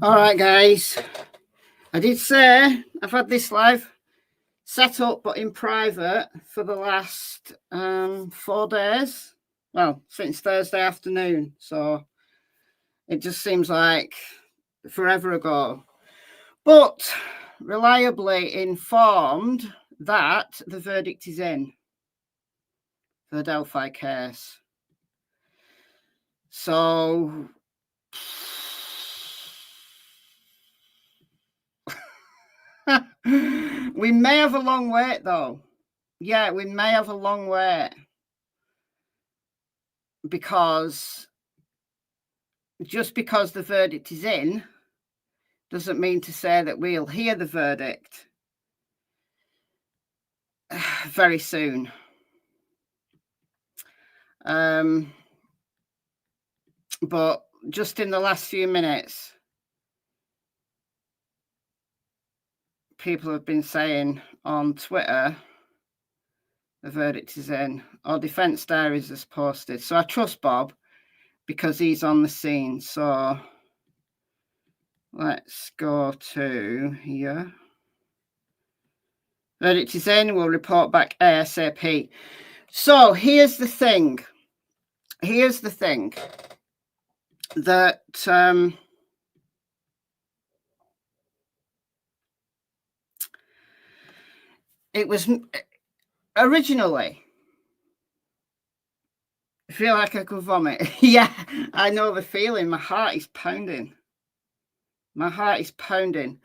All right, guys. I did say I've had this live set up, but in private for the last 4 days. Well, since Thursday afternoon. So it just seems like forever ago. But reliably informed that the verdict is in for the Delphi case. So we may have a long wait, though. Yeah, we may have a long wait. Because just because the verdict is in doesn't mean to say that we'll hear the verdict very soon. But just in the last few minutes, people have been saying on Twitter, the verdict is in, or Defence Diaries has posted. So I trust Bob because he's on the scene. So let's go to here. Verdict is in, we'll report back ASAP. So here's the thing. Here's the thing that it was originally, I feel like I could vomit. Yeah, I know the feeling. My heart is pounding. My heart is pounding.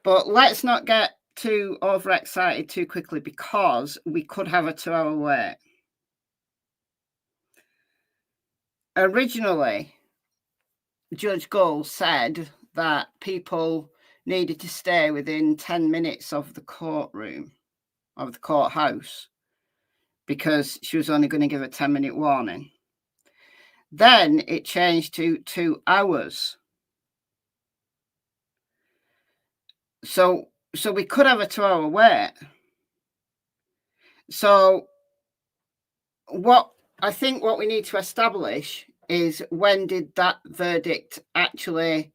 But let's not get too overexcited too quickly because we could have a 2-hour wait. Originally, Judge Gull said that people needed to stay within 10 minutes of the courtroom, of the courthouse, because she was only going to give a 10-minute warning. Then it changed to 2 hours. So we could have a 2-hour wait. So what I think what we need to establish is, when did that verdict actually,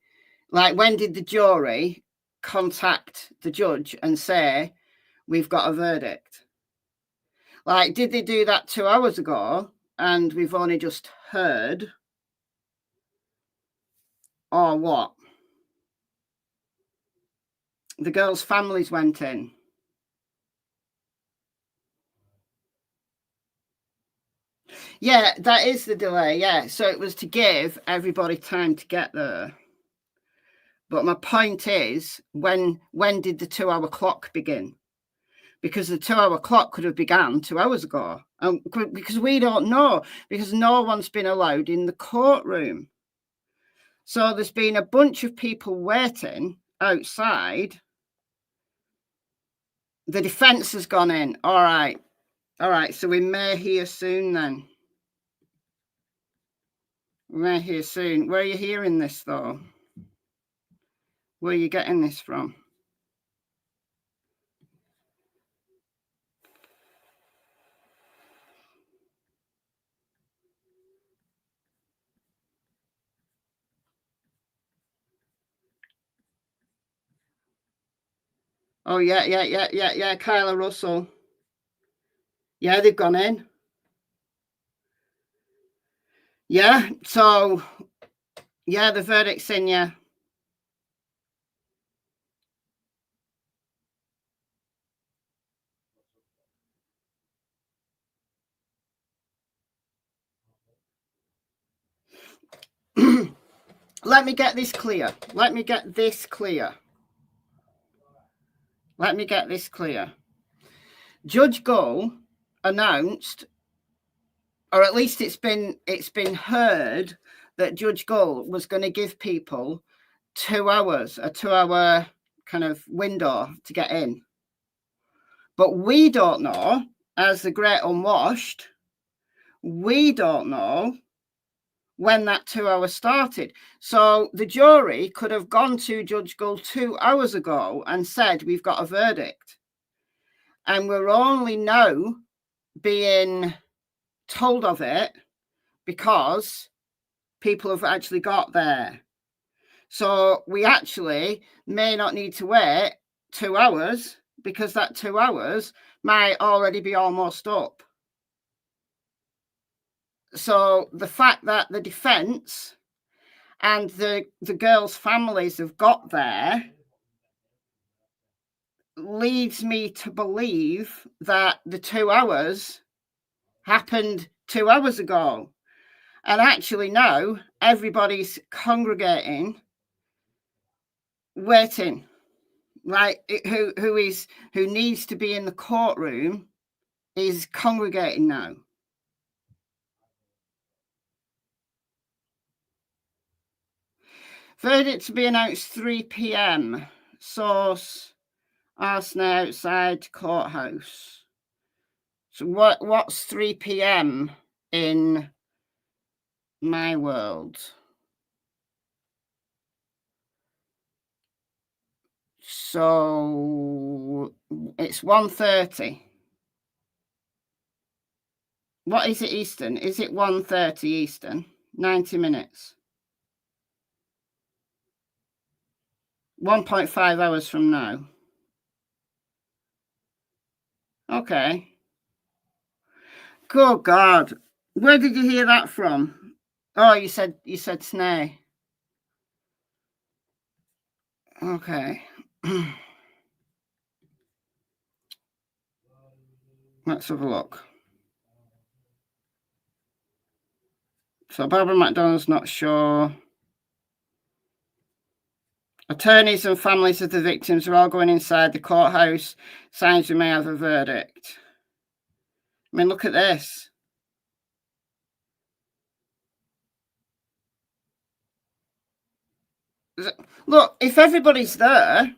like, when did the jury contact the judge and say, we've got a verdict? Like, did they do that 2 hours ago and we've only just heard? Or what? The girls' families went in. Yeah, that is the delay. Yeah, so it was to give everybody time to get there. But my point is, when did the 2-hour clock begin? Because the 2-hour clock could have begun 2 hours ago. Because we don't know, because no one's been allowed in the courtroom. So there's been a bunch of people waiting outside. The defence has gone in. All right. So we may hear soon then. We may hear soon. Where are you hearing this, though? Where are you getting this from? Oh, yeah. Kyla Russell. Yeah, they've gone in. Yeah, so, yeah, the verdict's in, yeah. Let me get this clear. Judge Gull announced, or at least it's been heard, that Judge Gull was going to give people 2 hours, a 2-hour kind of window to get in. But we don't know, as the Great Unwashed, we don't know when that 2 hours started. So the jury could have gone to Judge Gull 2 hours ago and said, we've got a verdict. And we're only now being told of it because people have actually got there. So we actually may not need to wait 2 hours, because that 2 hours might already be almost up. So the fact that the defence and the girls' families have got there leads me to believe that the 2 hours happened 2 hours ago. And actually now everybody's congregating, waiting. Like who needs to be in the courtroom is congregating now. Verdict to be announced 3 p.m. Source: Snail outside courthouse. So what's 3 p.m. in my world? So it's 1:30. What is it Eastern? Is it 1:30 Eastern? 90 minutes. 1.5 hours from now. Okay. Good God. Where did you hear that from? Oh, you said Snail. Okay. Let's have a look. So Barbara McDonald's not sure. Attorneys and families of the victims are all going inside the courthouse. Signs we may have a verdict. I mean, look at this. Look, if everybody's there,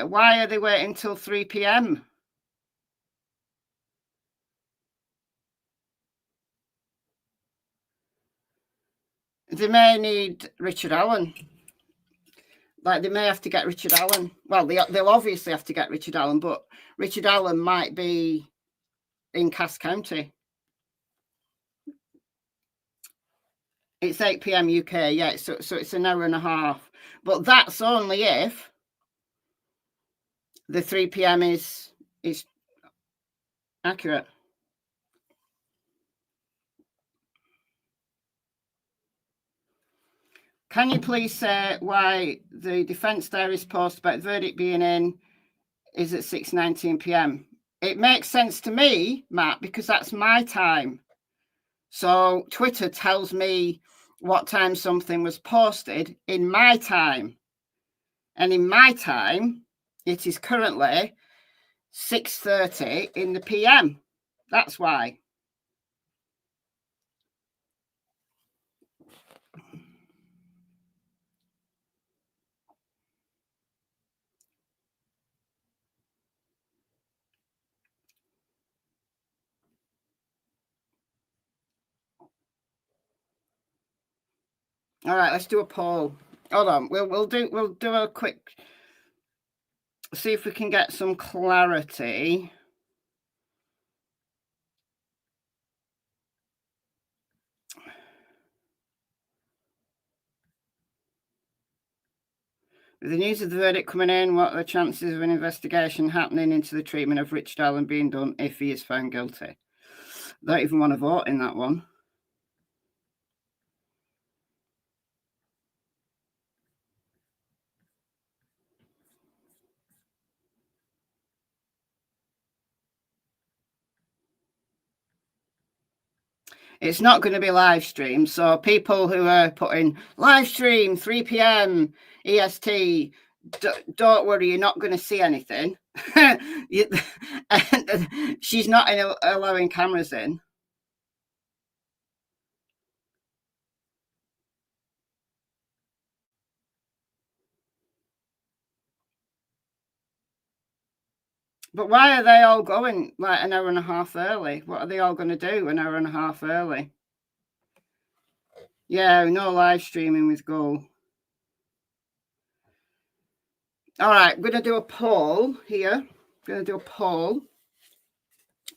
why are they waiting till 3 p.m.? They may need Richard Allen. Like, they may have to get Richard Allen. Well, they'll obviously have to get Richard Allen, but Richard Allen might be in Cass County. It's 8 p.m. UK, yeah, so it's an hour and a half. But that's only if the 3 p.m. is accurate. Can you please say why the defence diary's post about the verdict being in is at 6:19 p.m? It makes sense to me, Matt, because that's my time. So Twitter tells me what time something was posted in my time. And in my time, it is currently 6:30 in the PM. That's why. All right, let's do a poll. Hold on, we'll do a quick, see if we can get some clarity. With the news of the verdict coming in, what are the chances of an investigation happening into the treatment of Richard Allen being done if he is found guilty? I don't even want to vote in that one. It's not going to be live stream. So people who are putting live stream 3 p.m. EST, don't worry, you're not going to see anything. She's not allowing cameras in. But why are they all going like an hour and a half early? What are they all going to do an hour and a half early? Yeah, no live streaming with Go. All right, I'm going to do a poll here. I'm going to do a poll.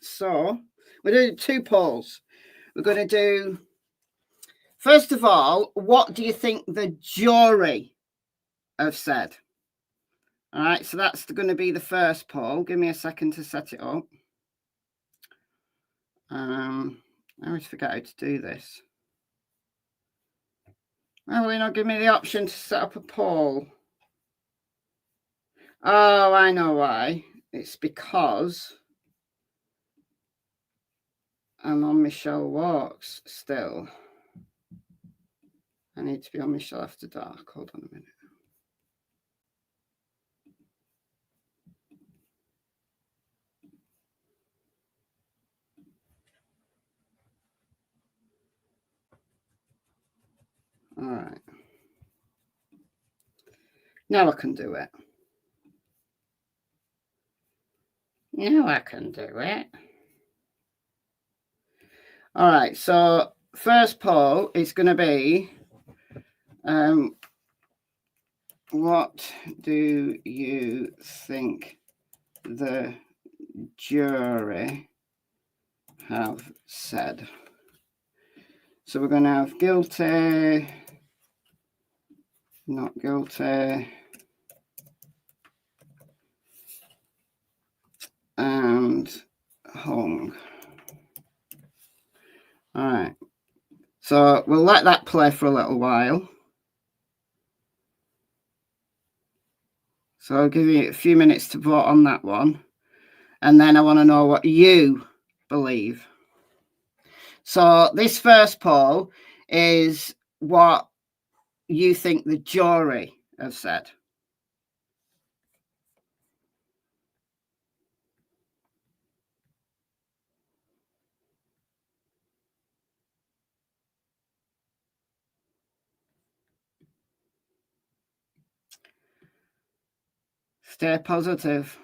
So we're doing 2 polls. We're going to do First of all, what do you think the jury have said? All right, so that's going to be the first poll. Give me a second to set it up. I always forget how to do this. Oh, will you not give me the option to set up a poll? Oh, I know why. It's because I'm on Michelle Walks still. I need to be on MichelleAfterDark. Hold on a minute. All right. Now I can do it. Now I can do it. All right. So first poll is going to be, what do you think the jury have said? So we're going to have guilty, not guilty, and hung. All right. So we'll let that play for a little while. So I'll give you a few minutes to vote on that one. And then I want to know what you believe. So this first poll is what you think the jury have said. Stay positive.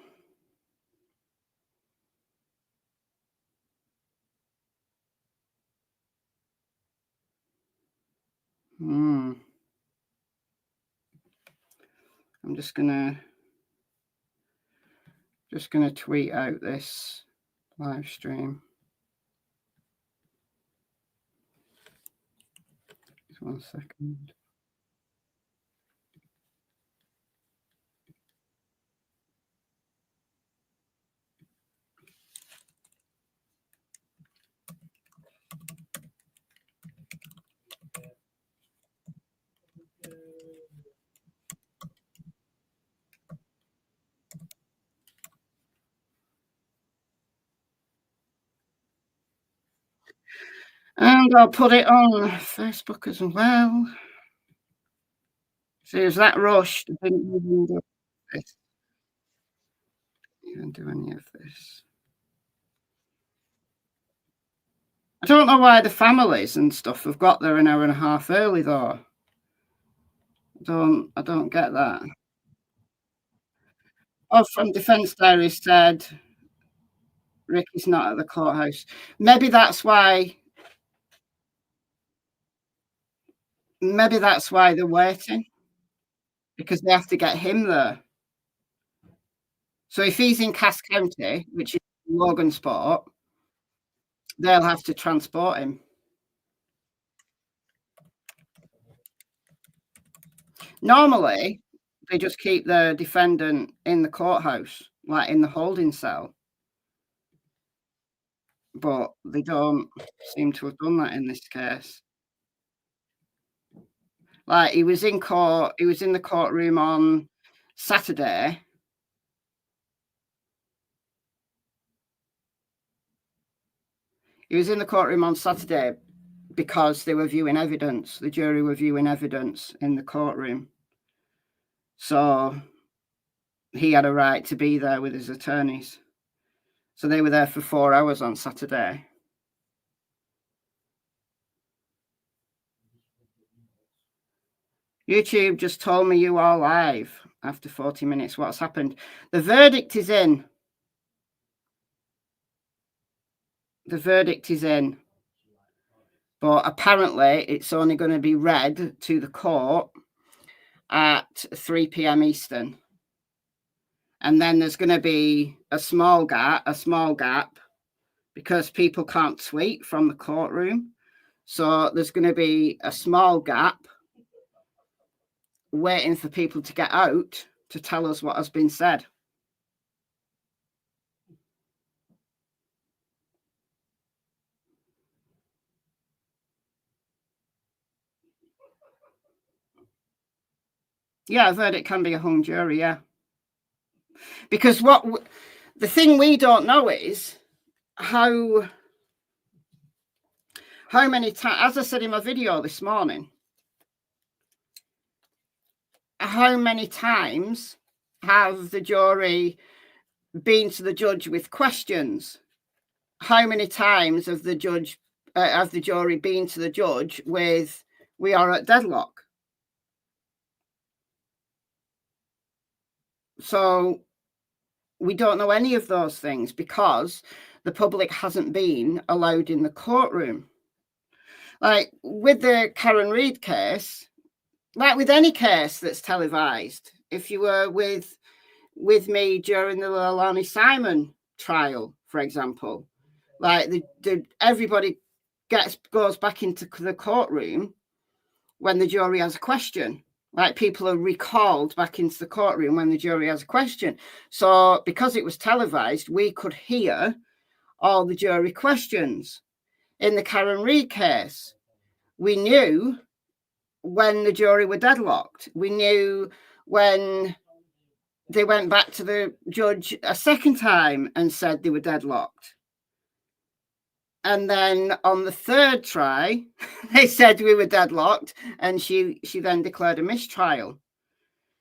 I'm just gonna tweet out this live stream. Just 1 second. And I'll put it on Facebook as well. See, is that rushed? I didn't even do this. Even do any of this. I don't know why the families and stuff have got there an hour and a half early though. I don't get that. Oh, from Defence Diaries said Ricky's not at the courthouse. Maybe that's why they're waiting, because they have to get him there. So if he's in Cass County, which is Logansport, they'll have to transport him. Normally, they just keep the defendant in the courthouse, like in the holding cell. But they don't seem to have done that in this case. Like, he was in court, he was in the courtroom on Saturday. He was in the courtroom on Saturday because they were viewing evidence. The jury were viewing evidence in the courtroom. So he had a right to be there with his attorneys. So they were there for 4 hours on Saturday. YouTube just told me you are live after 40 minutes. What's happened? The verdict is in. The verdict is in. But apparently it's only going to be read to the court at 3 p.m. Eastern. And then there's going to be a small gap, because people can't tweet from the courtroom. So there's going to be a small gap waiting for people to get out to tell us what has been said. Yeah, a verdict can be a hung jury, yeah. Because the thing we don't know is how many times, as I said in my video this morning, how many times have the jury been to the judge with questions? How many times have the jury been to the judge with, we are at deadlock? So we don't know any of those things because the public hasn't been allowed in the courtroom. Like with the Karen Reid case, like with any case that's televised, if you were with me during the Leilani Simon trial, for example, like everybody goes back into the courtroom when the jury has a question. Like people are recalled back into the courtroom when the jury has a question. So because it was televised, we could hear all the jury questions. In the Karen Reid case, we knew when the jury were deadlocked. We knew when they went back to the judge a second time and said they were deadlocked. And then on the third try, they said we were deadlocked, and she then declared a mistrial.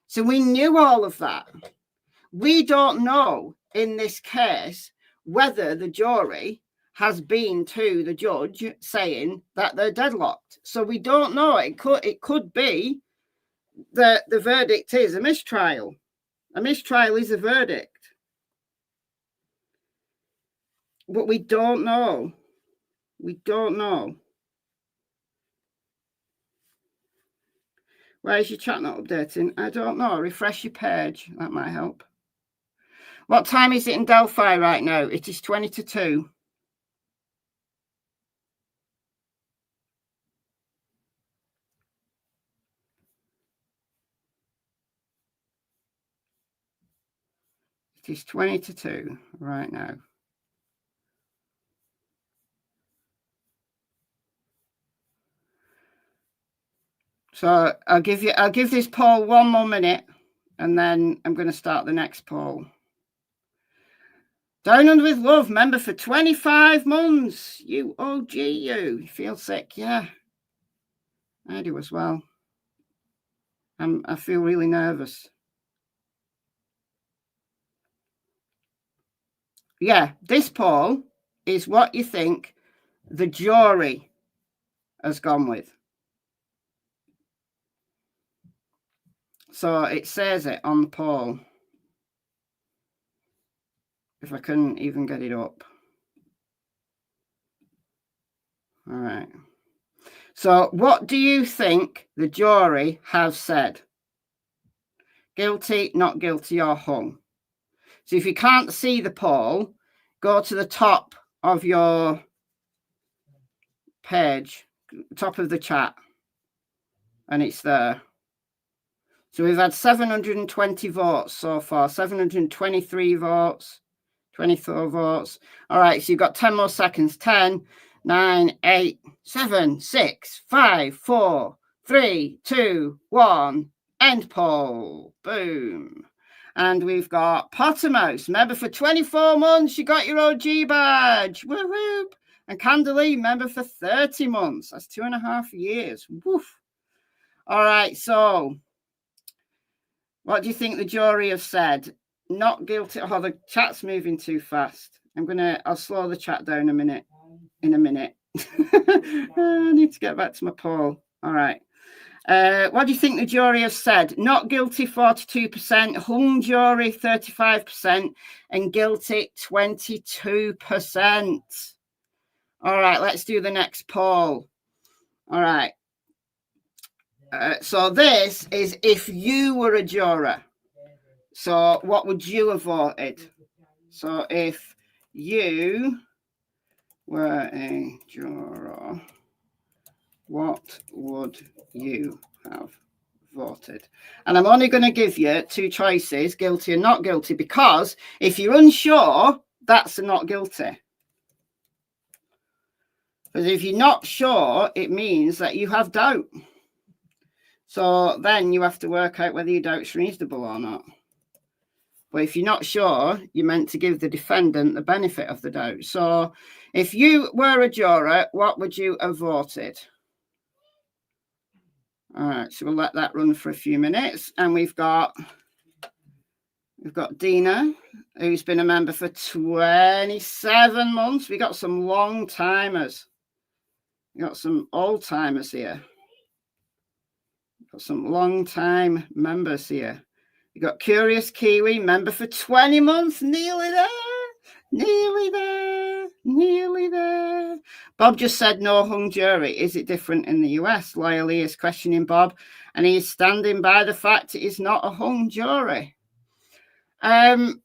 So we knew all of that. We don't know in this case whether the jury has been to the judge saying that they're deadlocked. So we don't know. It could be that the verdict is a mistrial. A mistrial is a verdict. But we don't know. We don't know. Why is your chat not updating? I don't know. Refresh your page. That might help. What time is it in Delphi right now? It is 20 to 2. It is 20 to 2 right now. So I'll give this poll one more minute, and then I'm going to start the next poll. Down Under with Love, member for 25 months. You OG, you feel sick? Yeah, I do as well. I feel really nervous. Yeah, this poll is what you think the jury has gone with. So it says it on the poll. If I couldn't even get it up. All right. So what do you think the jury have said? Guilty, not guilty, or hung? So if you can't see the poll, go to the top of your page, top of the chat, and it's there. So we've had 720 votes so far, 723 votes, 24 votes. All right, so you've got 10 more seconds. 10, 9, 8, 7, 6, 5, 4, 3, 2, 1. End poll. Boom. And we've got Pottermouse, member for 24 months. You got your OG badge. Woo whoop. And Candalee, member for 30 months. That's 2.5 years. Woof. All right, so what do you think the jury have said? Not guilty. Oh, the chat's moving too fast. I'll slow the chat down in a minute. I need to get back to my poll. All right. What do you think the jury have said? Not guilty, 42%, hung jury, 35%, and guilty, 22%. All right, let's do the next poll. All right. So this is if you were a juror. So what would you have voted? So if you were a juror, What would you have voted? And I'm only going to give you 2 choices, guilty and not guilty, because if you're unsure, that's a not guilty. Because if you're not sure, it means that you have doubt. So then you have to work out whether your doubt's reasonable or not. But if you're not sure, you're meant to give the defendant the benefit of the doubt. So if you were a juror, what would you have voted? All right, so we'll let that run for a few minutes. And we've got Dina, who's been a member for 27 months. We got some long timers. We got some old timers here. Got some long time members here. You got Curious Kiwi, member for 20 months, nearly there, nearly there, nearly there. Bob just said no hung jury. Is it different in the US? Loyally is questioning Bob, and he is standing by the fact it is not a hung jury. A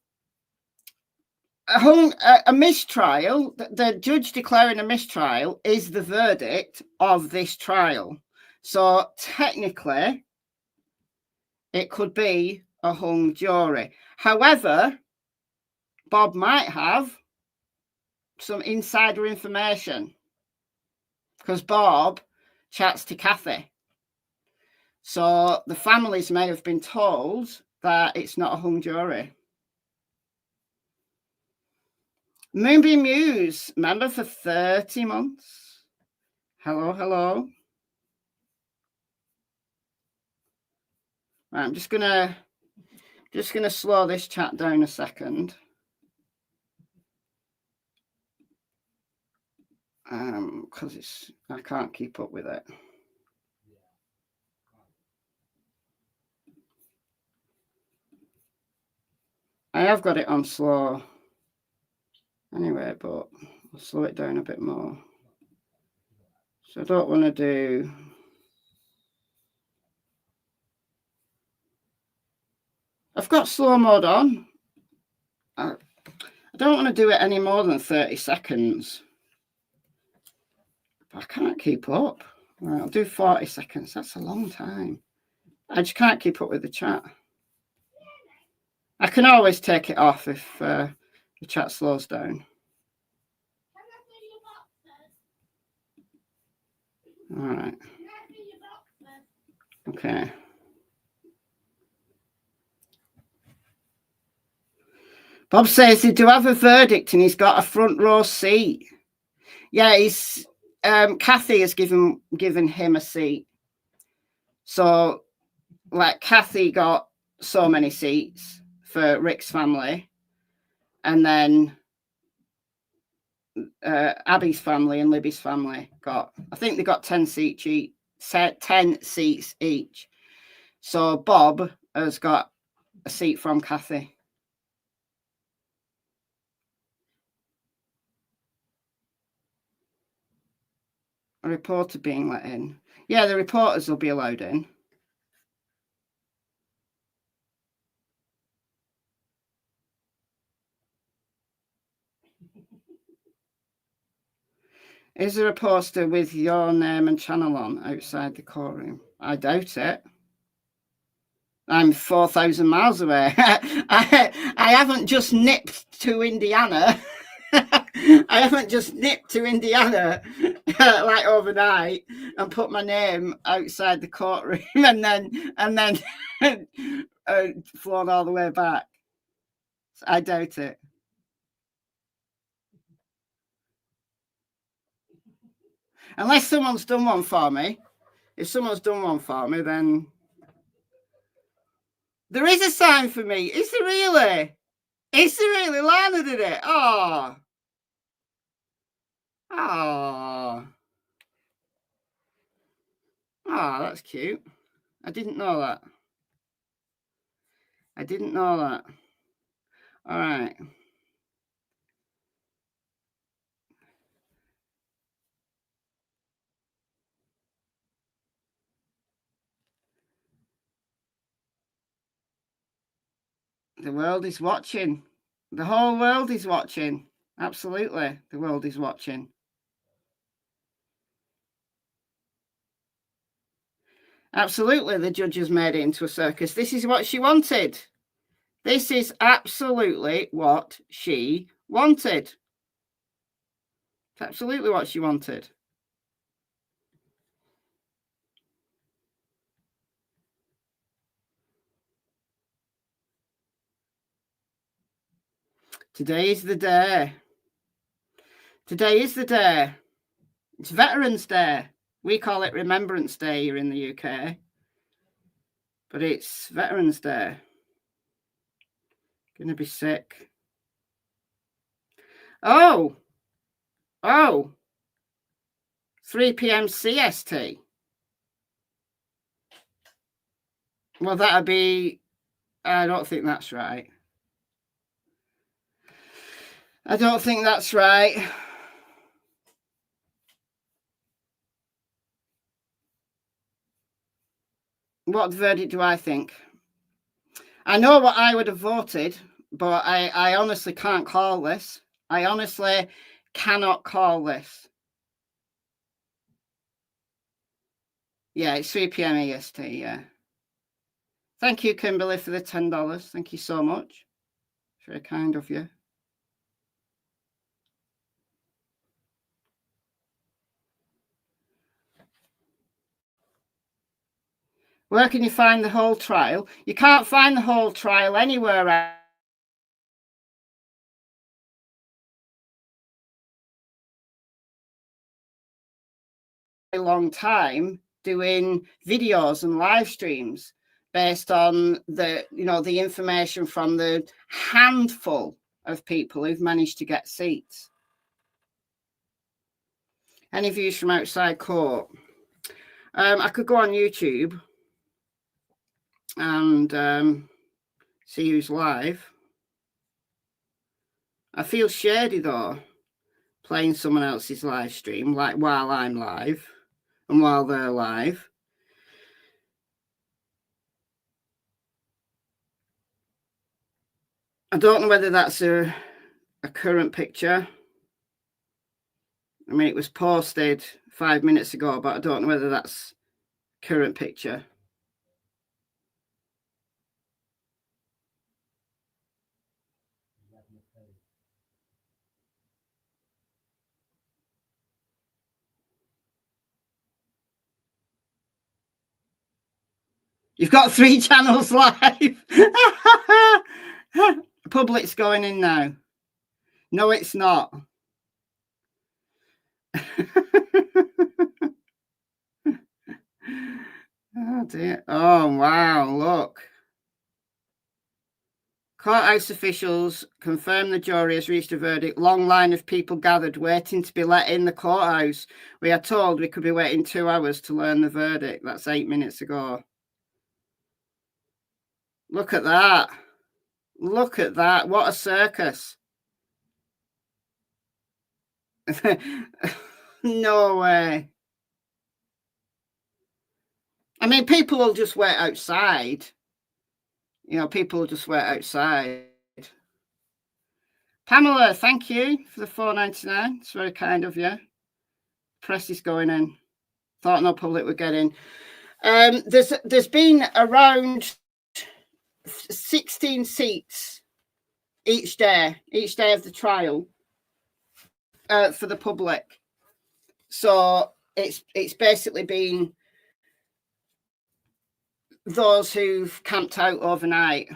mistrial, the judge declaring a mistrial is the verdict of this trial. So technically, it could be a hung jury. However, Bob might have some insider information because Bob chats to Cassie. So the families may have been told that it's not a hung jury. Moonbeam Muse, member for 30 months. Hello, hello. Right, I'm just gonna slow this chat down a second. Because I can't keep up with it. I have got it on slow anyway, but I'll slow it down a bit more. So I don't want to do. I've got slow mode on. I don't want to do it any more than 30 seconds. But I can't keep up. Right, I'll do 40 seconds. That's a long time. I just can't keep up with the chat. I can always take it off if the chat slows down. All right. Okay. Bob says they do have a verdict and he's got a front row seat. Yeah, he's Cassie has given him a seat. So like Cassie got so many seats for Rick's family, and then Abby's family and Libby's family got, I think they got 10 seats each. 10 seats each. So Bob has got a seat from Cassie. A reporter being let in. Yeah, the reporters will be allowed in. Is there a poster with your name and channel on outside the courtroom? I doubt it. I'm 4,000 miles away. I haven't just nipped to Indiana. I haven't just nipped to Indiana like overnight and put my name outside the courtroom and then flown all the way back. I doubt it. Unless someone's done one for me. If someone's done one for me, then there is a sign for me. Is there really? Is there really? Lana did it. Oh. Oh. Oh, that's cute. I didn't know that. I didn't know that. All right. The world is watching. The whole world is watching. Absolutely. The world is watching. Absolutely, the judges made it into a circus. This is what she wanted. This is absolutely what she wanted. It's absolutely what she wanted. Today is the day. Today is the day. It's Veterans Day. We call it Remembrance Day here in the UK. But it's Veterans Day. Gonna be sick. Oh. 3 p.m. CST. Well, that'd be... I don't think that's right. I don't think that's right. What verdict do I think? I know what I would have voted, but I honestly can't call this. I honestly cannot call this. Yeah, it's 3 p.m. EST, yeah. Thank you, Kimberly, for the $10. Thank you so much. Very kind of you. Where can you find the whole trial? You can't find the whole trial anywhere a long time doing videos and live streams based on the information from the handful of people who've managed to get seats. Any views from outside court? I could go on YouTube and see who's live. I feel shady though, playing someone else's live stream, like while I'm live and while they're live. I don't know whether that's a current picture. I mean, it was posted 5 minutes ago, but I don't know whether that's current picture. You've got 3 channels live. Public's going in now. No, it's not. Oh dear. Oh wow, look. Courthouse officials confirm the jury has reached a verdict. Long line of people gathered waiting to be let in the courthouse. We are told we could be waiting 2 hours to learn the verdict. That's 8 minutes ago. Look at that. Look at that. What a circus. No way. I mean, people will just wait outside. People will just wait outside. Pamela, thank you for the $4.99. It's very kind of you. Press is going in. Thought no public would get in. There's been around 16 seats each day of the trial for the public. So it's basically been those who've camped out overnight.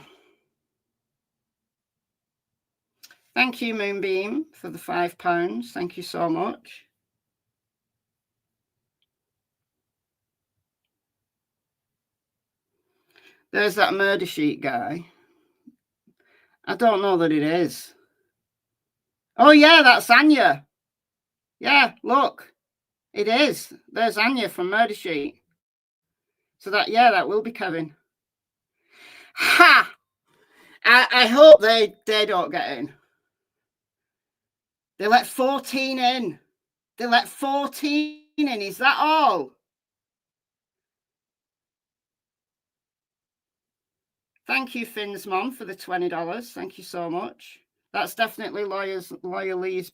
Thank you, Moonbeam, for the £5. Thank you so much. There's that murder sheet guy. I don't know that it is. Oh, yeah, that's Anya. Yeah, look. It is. There's Anya from Murder Sheet. So that will be Kevin. Ha! I hope they don't get in. They let 14 in. They let 14 in. Is that all? Thank you, Finn's mom, for the $20. Thank you so much. That's definitely Lawyer Lee's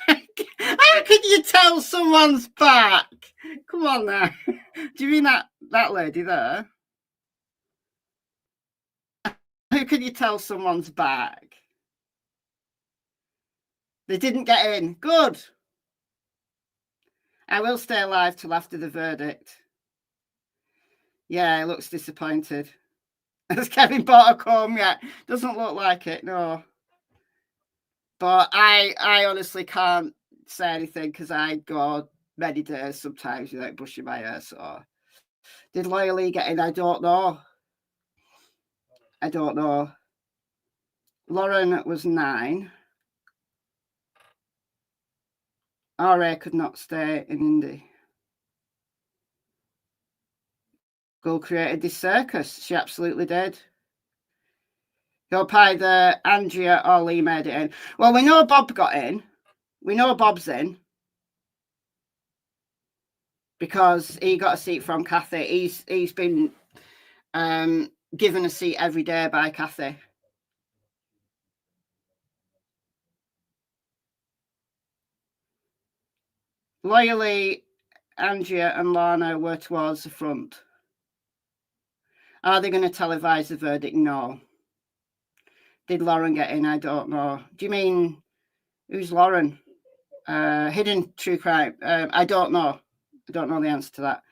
How can you tell someone's back? Come on now. Do you mean that lady there? How can you tell someone's back? They didn't get in. Good. I will stay alive till after the verdict. Yeah, he looks disappointed. Has Kevin bought a comb yet? Doesn't look like it, no. But I honestly can't say anything because I go many days sometimes without brushing my hair. So did Loyally get in? I don't know. I don't know. Lauren was 9. RA could not stay in Indy. Gull created this circus. She absolutely did. Hope either Andrea or Lee made it in. Well, we know Bob got in. We know Bob's in. Because he got a seat from Kathy. He's been given a seat every day by Kathy. Loyally, Andrea and Lana were towards the front. Are they going to televise the verdict? No. Did Lauren get in? I don't know. Do you mean, who's Lauren? Hidden True Crime. I don't know. I don't know the answer to that.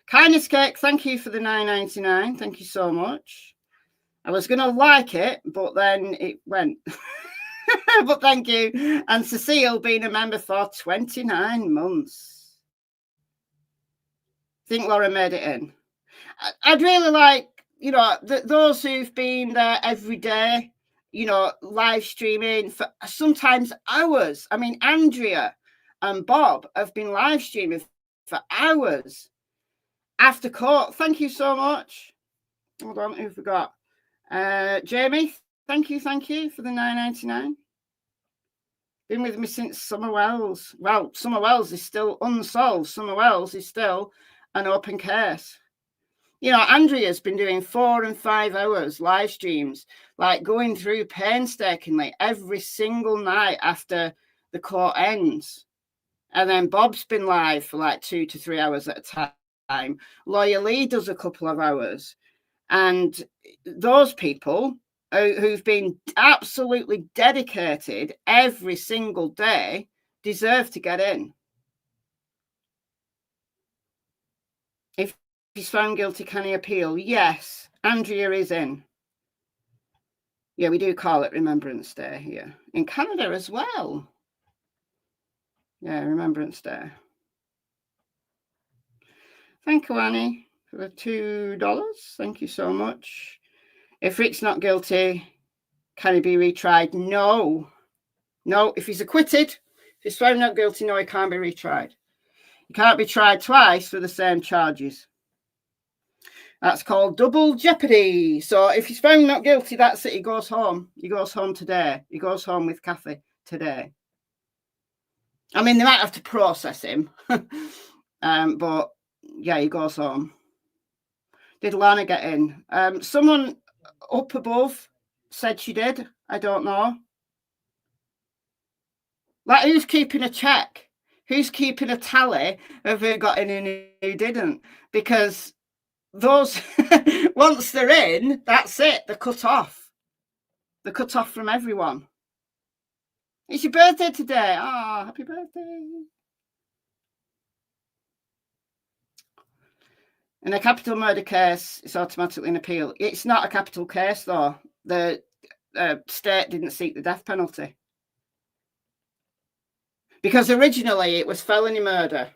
Kindness Cake, thank you for the $9.99. Thank you so much. I was going to like it, but then it went. But thank you. And Cecile being a member for 29 months. Think Laura made it in. I'd really like, you know, those who've been there every day, you know, live streaming for sometimes hours. I mean, Andrea and Bob have been live streaming for hours after court. Thank you so much. Hold on, who forgot? Jamie, thank you for the $9.99. Been with me since Summer Wells. Well, Summer Wells is still unsolved. Summer Wells is still an open case. You know, Andrea's been doing 4 and 5 hours live streams, like going through painstakingly every single night after the court ends. And then Bob's been live for like 2 to 3 hours at a time. Lawyer Lee does a couple of hours. And those people who've been absolutely dedicated every single day deserve to get in. If he's found guilty, can he appeal? Yes. Andrea is in. Yeah, we do call it Remembrance Day here. In Canada as well. Yeah, Remembrance Day. Thank you, Annie, for the $2. Thank you so much. If Rick's not guilty, can he be retried? No. No, if he's acquitted, if he's found not guilty, no, he can't be retried. He can't be tried twice for the same charges. That's called double jeopardy. So if he's found not guilty, that's it. He goes home. He goes home today. He goes home with Kathy today. I mean, they might have to process him. But yeah, he goes home. Did Lana get in? Someone up above said she did. I don't know. Like, who's keeping a check? Who's keeping a tally of who got in and who didn't? Because those, once they're in, that's it. They're cut off. They're cut off from everyone. It's your birthday today. Oh, happy birthday. In a capital murder case, it's automatically an appeal. It's not a capital case, though. The state didn't seek the death penalty. Because originally it was felony murder.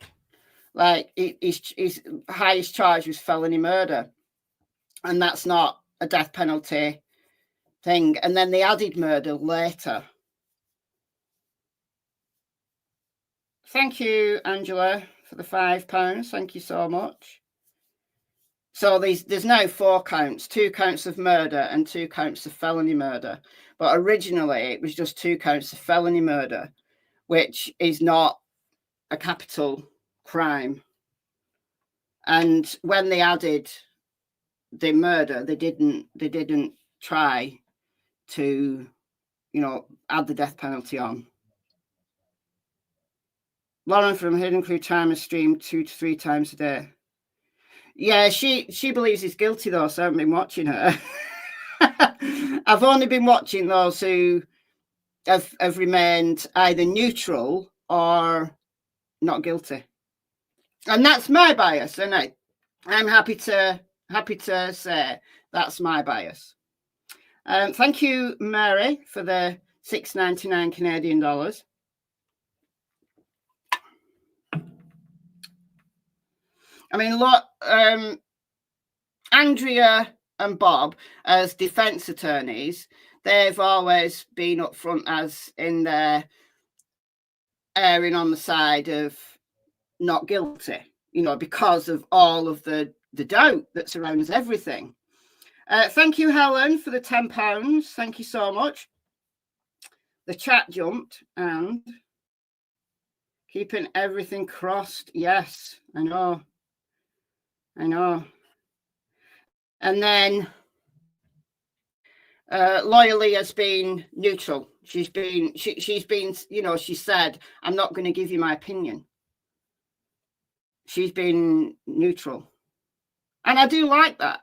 Like, his highest charge was felony murder. And that's not a death penalty thing. And then they added murder later. Thank you, Angela, for the £5. Thank you so much. So there's now 4 counts, 2 counts of murder and 2 counts of felony murder. But originally it was just 2 counts of felony murder, which is not a capital crime. And when they added the murder, they didn't try to, you know, add the death penalty on. Lauren from Hidden Crew Time has streamed 2 to 3 times a day. Yeah, she believes he's guilty though, so I haven't been watching her. I've only been watching those who have remained either neutral or not guilty, and that's my bias. And I'm happy to say that's my bias. Thank you, Mary, for the $6.99 Canadian dollars. I mean, look, Andrea and Bob, as defence attorneys, they've always been upfront as in their erring on the side of not guilty, you know, because of all of the doubt that surrounds everything. Thank you, Helen, for the £10. Thank you so much. The chat jumped and keeping everything crossed. Yes, I know. And then Loyally has been neutral. She's been, you know, she said, I'm not going to give you my opinion. She's been neutral. And I do like that.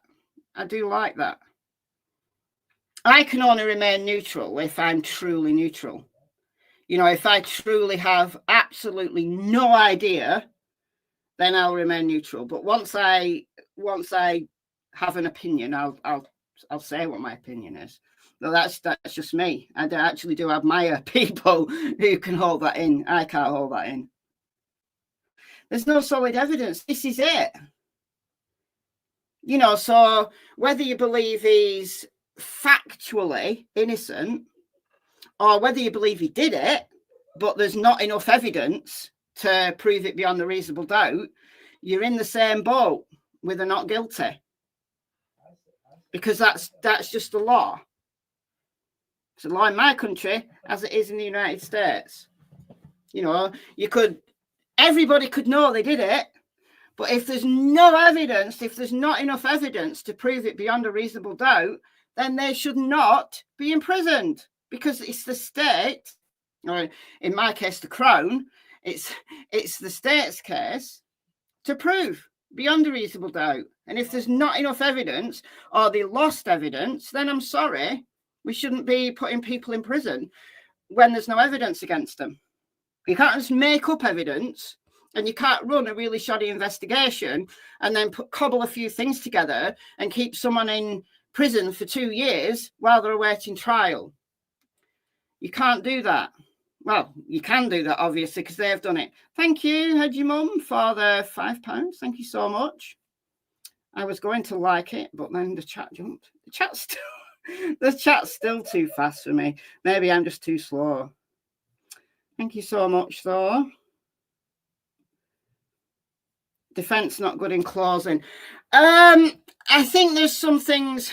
I can only remain neutral if I'm truly neutral. You know, if I truly have absolutely no idea, then I'll remain neutral. But once I have an opinion, I'll say what my opinion is. Well, that's just me. I actually do admire people who can hold that in. I can't hold that in. There's no solid evidence. This is it. You know, so whether you believe he's factually innocent or whether you believe he did it, but there's not enough evidence to prove it beyond a reasonable doubt, you're in the same boat with a not guilty. Because that's just the law. It's the law in my country as it is in the United States. You know, everybody could know they did it, but if there's no evidence, if there's not enough evidence to prove it beyond a reasonable doubt, then they should not be imprisoned, because it's the state, or in my case, the Crown, it's the state's case to prove beyond a reasonable doubt. And if there's not enough evidence or they lost evidence, then I'm sorry, we shouldn't be putting people in prison when there's no evidence against them. You can't just make up evidence, and you can't run a really shoddy investigation and then cobble a few things together and keep someone in prison for 2 years while they're awaiting trial. You can't do that. Well, you can do that, obviously, because they've done it. Thank you, Hedgie Mum, for the £5. Thank you so much. I was going to like it, but then the chat jumped. The chat's still too fast for me. Maybe I'm just too slow. Thank you so much, though. Defence not good in closing. I think there's some things.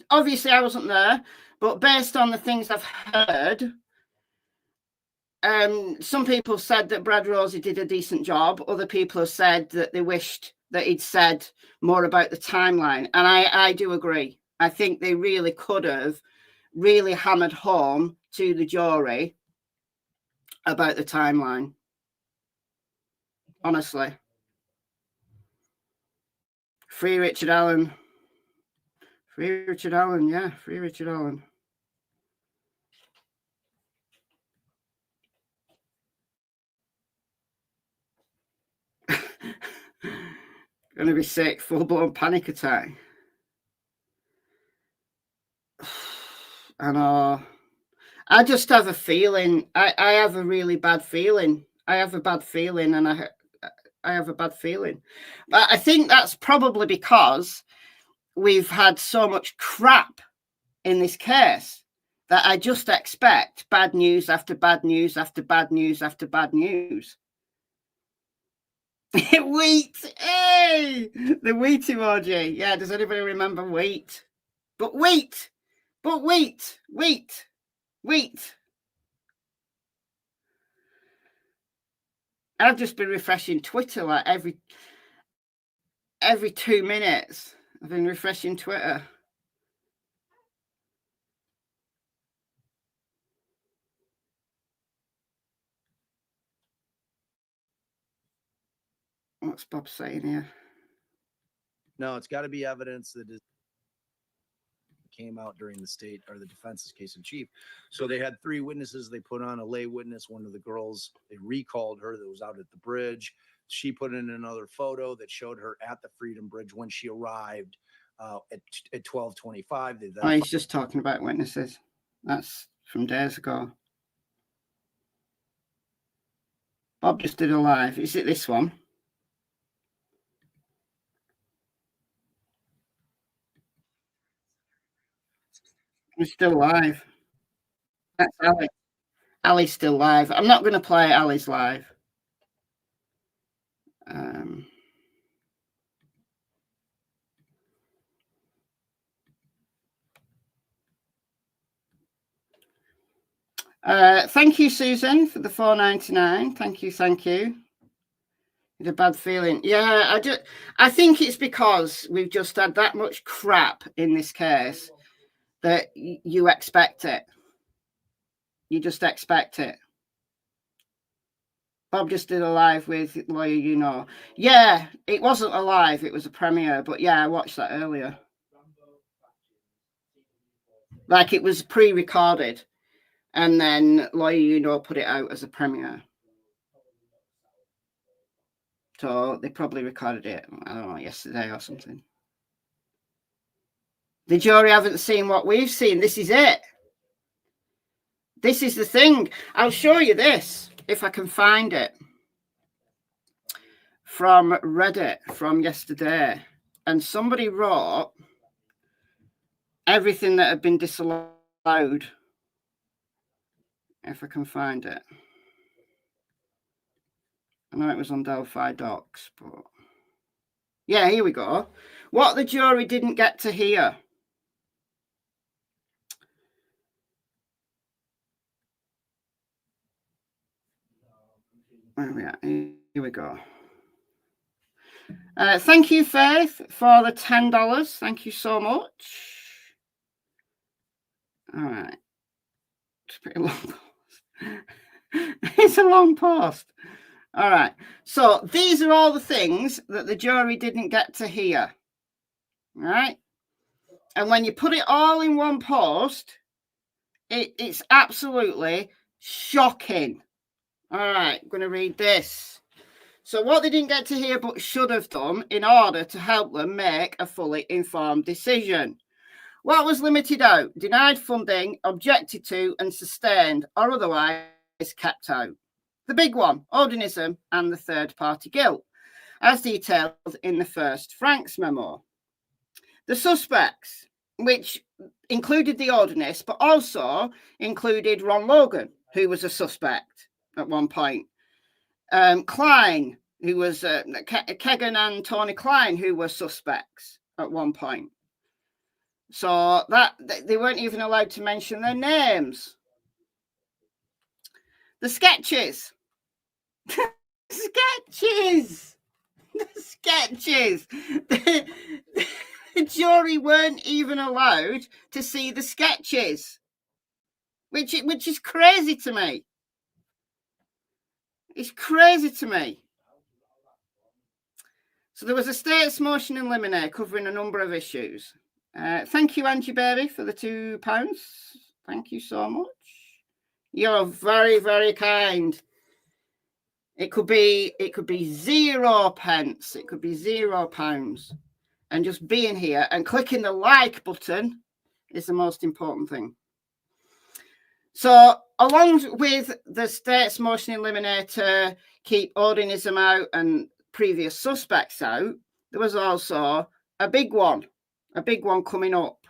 Obviously, I wasn't there, but based on the things I've heard, some people said that Brad Rosie did a decent job. Other people have said that they wished that he'd said more about the timeline. And I do agree. I think they really could have really hammered home to the jury about the timeline. Honestly. Free Richard Allen. Free Richard Allen, yeah. Free Richard Allen. Gonna be sick, full-blown panic attack. I know. I just have a feeling. I have a really bad feeling. I have a bad feeling, and I have a bad feeling. But I think that's probably because we've had so much crap in this case that I just expect bad news after bad news after bad news after bad news. Wheat, hey, the wheat emoji. Yeah, does anybody remember wheat? But wheat. I've just been refreshing Twitter like every 2 minutes. I've been refreshing Twitter. What's Bob saying here? No, it's got to be evidence that it came out during the state or the defense's case in chief. So they had 3 witnesses. They put on a lay witness. One of the girls, they recalled her that was out at the bridge. She put in another photo that showed her at the Freedom Bridge when she arrived at 12:25. Oh, he's just talking about witnesses. That's from days ago. Bob just did a live. Is it this one? It's still live. That's Ali. Ali's still live. I'm not going to play Ali's live. Thank you, Susan, for the $4.99. Thank you, thank you. It's a bad feeling. Yeah, I think it's because we've just had that much crap in this case that you expect it. You just expect it. Bob just did a live with Lawyer You Know. Yeah, it wasn't a live, it was a premiere, but yeah, I watched that earlier. Like it was pre-recorded, and then Lawyer You Know put it out as a premiere. So they probably recorded it, I don't know, yesterday or something. The jury haven't seen what we've seen. This is it. This is the thing. I'll show you this, if I can find it. From Reddit, from yesterday. And somebody wrote everything that had been disallowed. If I can find it. I know it was on Delphi Docs, but... yeah, here we go. What the jury didn't get to hear. Where are we at? Here we go. Thank you, Faith, for the $10. Thank you so much. All right. It's a pretty long post. It's a long post. All right. So these are all the things that the jury didn't get to hear. All right. And when you put it all in one post, it's absolutely shocking. All right. I'm going to read this. So what they didn't get to hear but should have done in order to help them make a fully informed decision. What was limited out, denied funding, objected to and sustained or otherwise kept out? The big one, Odinism and the third-party guilt, as detailed in the first Frank's memo. The suspects, which included the Ordinist, but also included Ron Logan, who was a suspect at one point. Klein, who was Kegan and Tony Klein, who were suspects at one point. So that they weren't even allowed to mention their names. The sketches. Sketches. The sketches. The jury weren't even allowed to see the sketches, which is crazy to me. It's crazy to me. So there was a state's motion in limine covering a number of issues. Thank you, Angie Berry, for the £2. Thank you so much. You're very, very kind. It could be 0 pence. It could be £0. And just being here and clicking the like button is the most important thing. So along with the state's motion in limine to keep Odinism out and previous suspects out, there was also a big one coming up.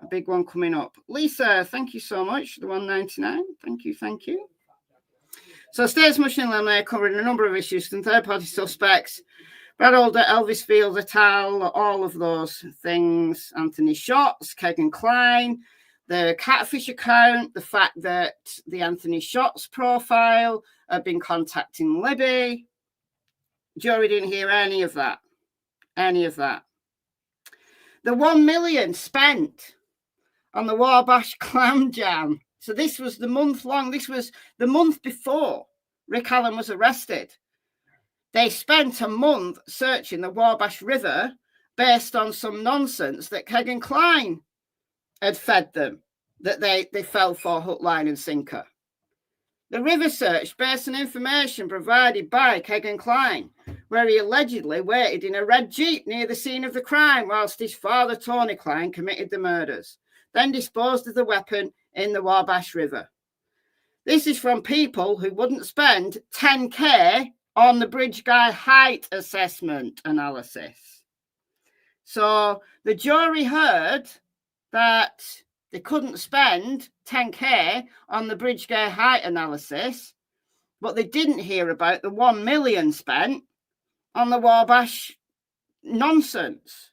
A big one coming up. Lisa, thank you so much. The $1.99. Thank you, thank you. So state's motion in limine covering a number of issues from third-party suspects. Brad Alder, Elvis Field, et al., all of those things. Anthony Shots, Kegan Klein, the catfish account, the fact that the Anthony Shots profile had been contacting Libby. Jury didn't hear any of that. Any of that. The $1 million spent on the Wabash Clam Jam. So this was the month long. This was the month before Rick Allen was arrested They spent a month searching the Wabash River based on some nonsense that Kegan Klein had fed them, that they fell for hook, line and sinker. The river search based on information provided by Kegan Klein, where he allegedly waited in a red Jeep near the scene of the crime whilst his father, Tony Klein, committed the murders, then disposed of the weapon in the Wabash River. This is from people who wouldn't spend $10,000 on the bridge guy height assessment analysis. So the jury heard that they couldn't spend $10,000 on the bridge guy height analysis, but they didn't hear about the $1 million spent on the Wabash nonsense.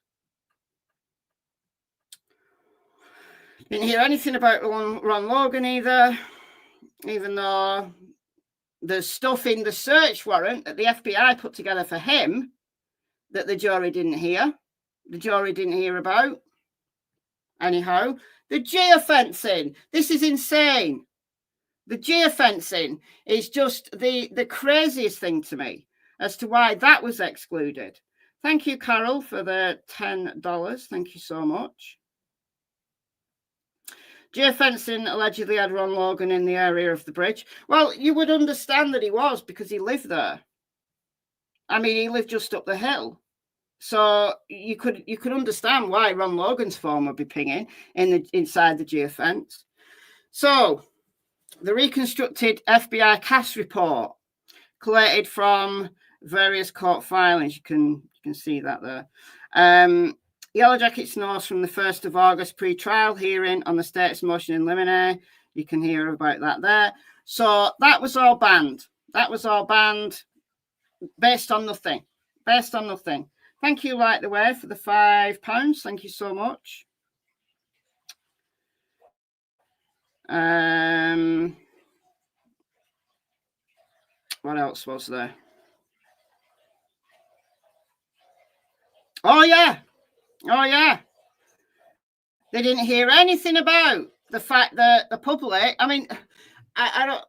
Didn't hear anything about Ron Logan either, even though there's stuff in the search warrant that the FBI put together for him that the jury didn't hear. The jury didn't hear about. Anyhow, the geofencing. This is insane. The geofencing is just the craziest thing to me as to why that was excluded. Thank you, Carol, for the $10. Thank you so much. Geofencing allegedly had Ron Logan in the area of the bridge. Well, you would understand that he was because he lived there. I mean, he lived just up the hill. So you could understand why Ron Logan's phone would be pinging inside the geofence. So the reconstructed FBI CAS report collated from various court filings. You can see that there. Yellow Jackets notes from the 1st of August pre-trial hearing on the state's motion in limine. You can hear about that there. So that was all banned. That was all banned based on nothing. Based on nothing. Thank you, Light the Way, for the £5. Thank you so much. What else was there? Oh, yeah. Oh, yeah. They didn't hear anything about the fact that the public, I mean, I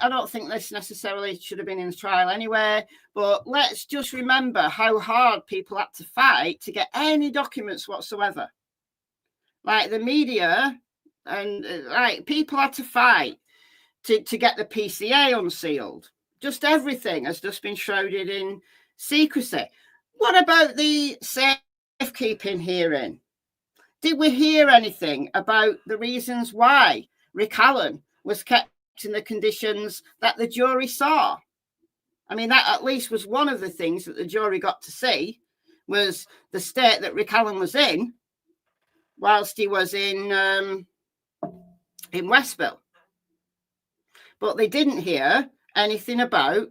don't think this necessarily should have been in the trial anyway, but let's just remember how hard people had to fight to get any documents whatsoever. Like the media and like people had to fight to get the PCA unsealed. Just everything has just been shrouded in secrecy. What about the safekeeping hearing? Did we hear anything about the reasons why Rick Allen was kept in the conditions that the jury saw? I mean, that at least was one of the things that the jury got to see, was the state that Rick Allen was in whilst he was in Westville. But they didn't hear anything about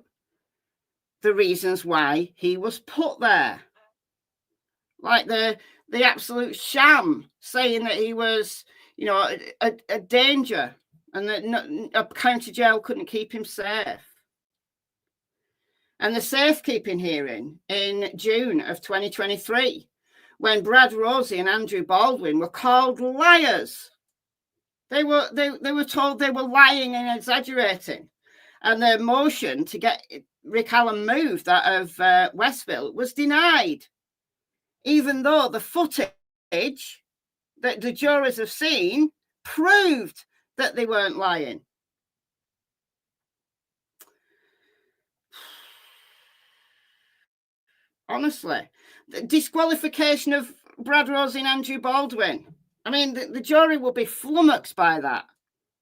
the reasons why he was put there. Like the absolute sham saying that he was, you know, a danger and that a county jail couldn't keep him safe. And the safekeeping hearing in June of 2023, when Brad Rosie and Andrew Baldwin were called liars. They were told they were lying and exaggerating. And their motion to get Rick Allen moved out of Westville was denied, even though the footage that the jurors have seen proved that they weren't lying. Honestly, the disqualification of Brad Rosie and Andrew Baldwin. I mean, the jury will be flummoxed by that.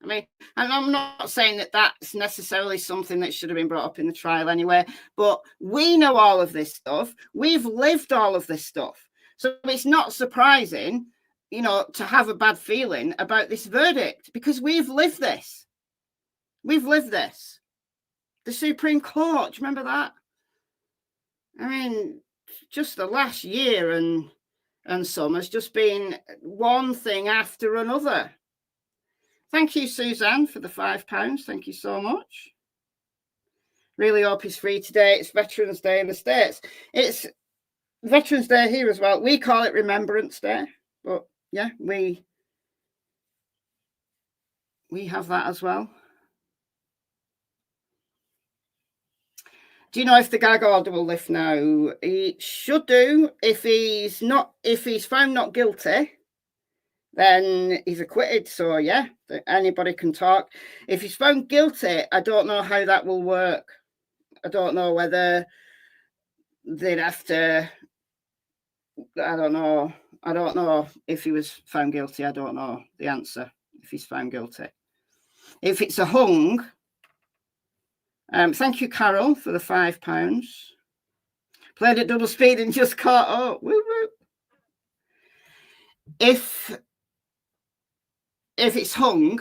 I mean, and I'm not saying that that's necessarily something that should have been brought up in the trial anyway, but we know all of this stuff. We've lived all of this stuff. So it's not surprising, you know, to have a bad feeling about this verdict, because we've lived this. We've lived this. The Supreme Court, do you remember that? I mean, just the last year and some has just been one thing after another. Thank you, Suzanne, for the £5. Thank you so much. Really hope he's free today. It's Veterans Day in the States. It's Veterans Day here as well. We call it Remembrance Day, but yeah, we have that as well. Do you know if the gag order will lift now? He should do. If he's found not guilty, then he's acquitted. So yeah, anybody can talk. If he's found guilty, I don't know how that will work. I don't know whether they'd have to. I don't know. I don't know if he was found guilty. I don't know the answer if he's found guilty. If it's a hung, thank you, Carol, for the £5. Played at double speed and just caught up. Woo woo. If it's hung,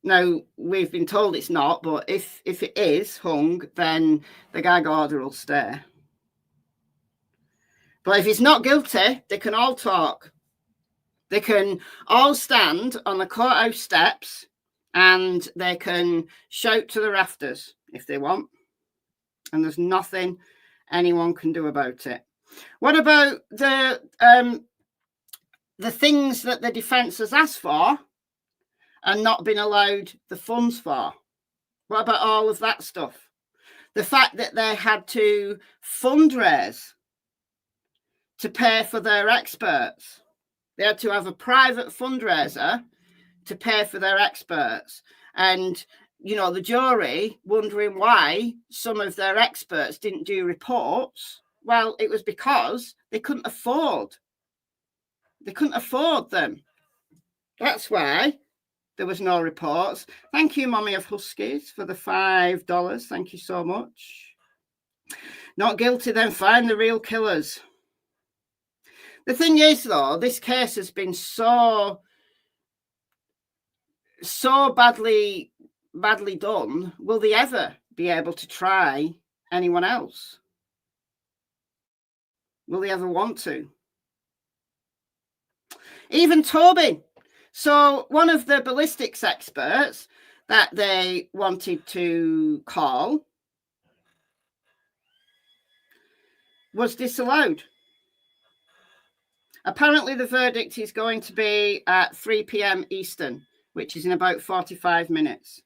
now we've been told it's not, but if it is hung, then the gag order will stay. But if it's not guilty, they can all talk. They can all stand on the courthouse steps and they can shout to the rafters if they want. And there's nothing anyone can do about it. What about the things that the defence has asked for and not been allowed the funds for? What about all of that stuff? The fact that they had to fundraise to pay for their experts. They had to have a private fundraiser to pay for their experts. And, you know, the jury wondering why some of their experts didn't do reports. Well, it was because they couldn't afford. They couldn't afford them. That's why there was no reports. Thank you, Mommy of Huskies, for the $5. Thank you so much. Not guilty, then find the real killers. The thing is, though, this case has been so badly done. Will they ever be able to try anyone else? Will they ever want to? Even Toby. So one of the ballistics experts that they wanted to call was disallowed. Apparently, the verdict is going to be at 3 p.m. Eastern, which is in about 45 minutes.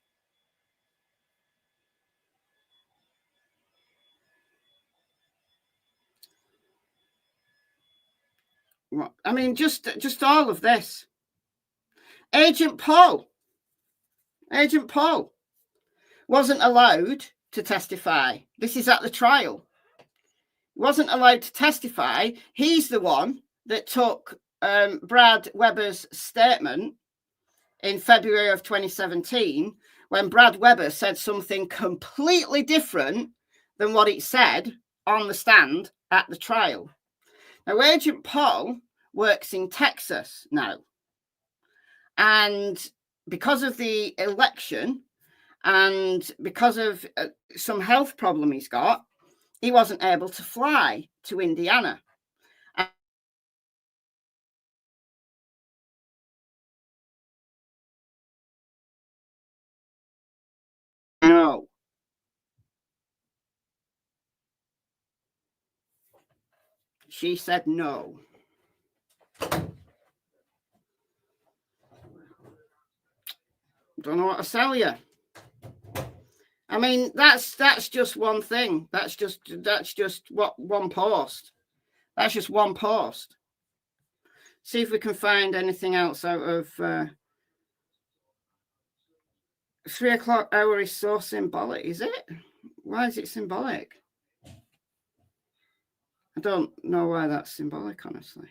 I mean, just all of this. Agent Paul wasn't allowed to testify. This is at the trial. Wasn't allowed to testify. He's the one that took Brad Webber's statement in February of 2017, when Brad Webber said something completely different than what it said on the stand at the trial. Now, Agent Paul works in Texas now. And because of the election and because of some health problem he's got, he wasn't able to fly to Indiana. No. She said no. Don't know what to tell you. I mean, that's just one thing. That's just what one post. That's just one post. See if we can find anything else out of 3 o'clock hour is so symbolic, is it? Why is it symbolic? I don't know why that's symbolic, honestly.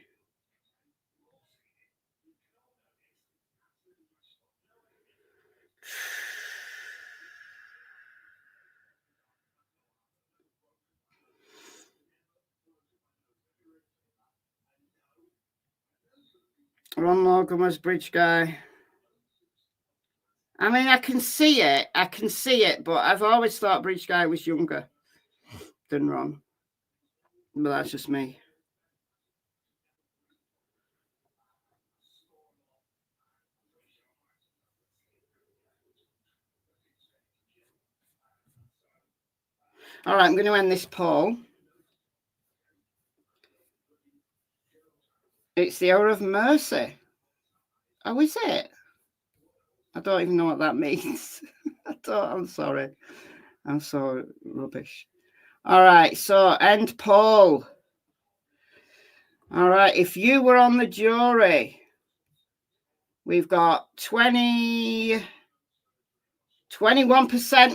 Ron Logan was bridge guy. I mean, I can see it, but I've always thought bridge guy was younger than Ron. But that's just me. All right, I'm going to end this poll. It's the hour of mercy. Oh, is it? I don't even know what that means. I'm sorry. I'm so rubbish. All right, so end poll. All right, if you were on the jury, we've got 21%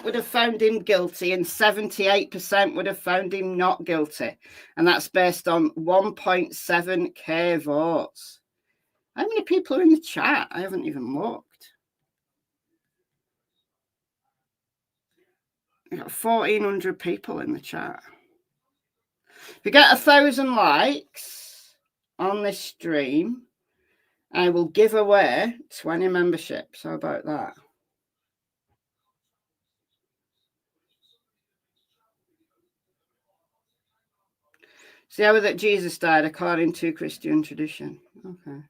would have found him guilty and 78% would have found him not guilty. And that's based on 1.7k votes. How many people are in the chat? I haven't even looked. We've got 1,400 people in the chat. If we get 1,000 likes on this stream, I will give away 20 memberships. How about that? It's the hour that Jesus died according to Christian tradition. Okay.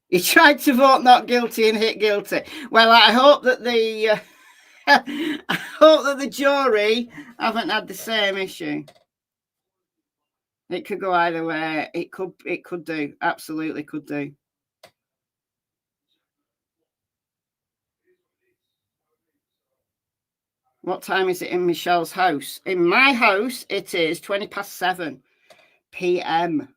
He tried to vote not guilty and hit guilty. Well, I hope that the I hope that the jury haven't had the same issue. It could go either way. It could do. Absolutely could do. What time is it in Michelle's house? In my house, it is 7:20 p.m.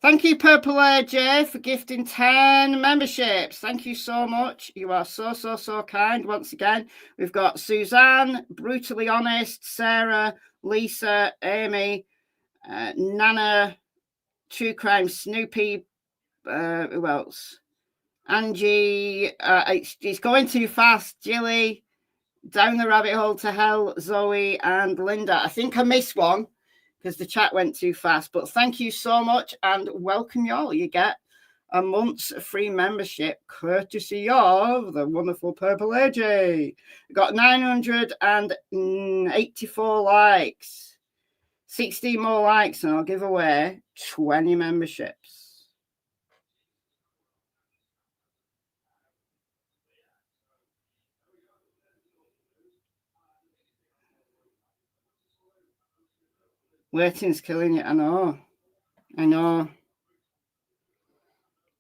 Thank you, Purple AJ, for gifting 10 memberships. Thank you so much. You are so kind. Once again, we've got Suzanne, Brutally Honest, Sarah, Lisa, Amy, Nana, True Crime Snoopy, who else? Angie, it's going too fast. Jilly, Down the Rabbit Hole to Hell, Zoe, and Linda. I think I missed one because the chat went too fast. But thank you so much and welcome you all. You get a month's free membership courtesy of the wonderful Purple AJ. We got 984 likes. 60 more likes and I'll give away 20 memberships. Waiting's killing you. I know. I'm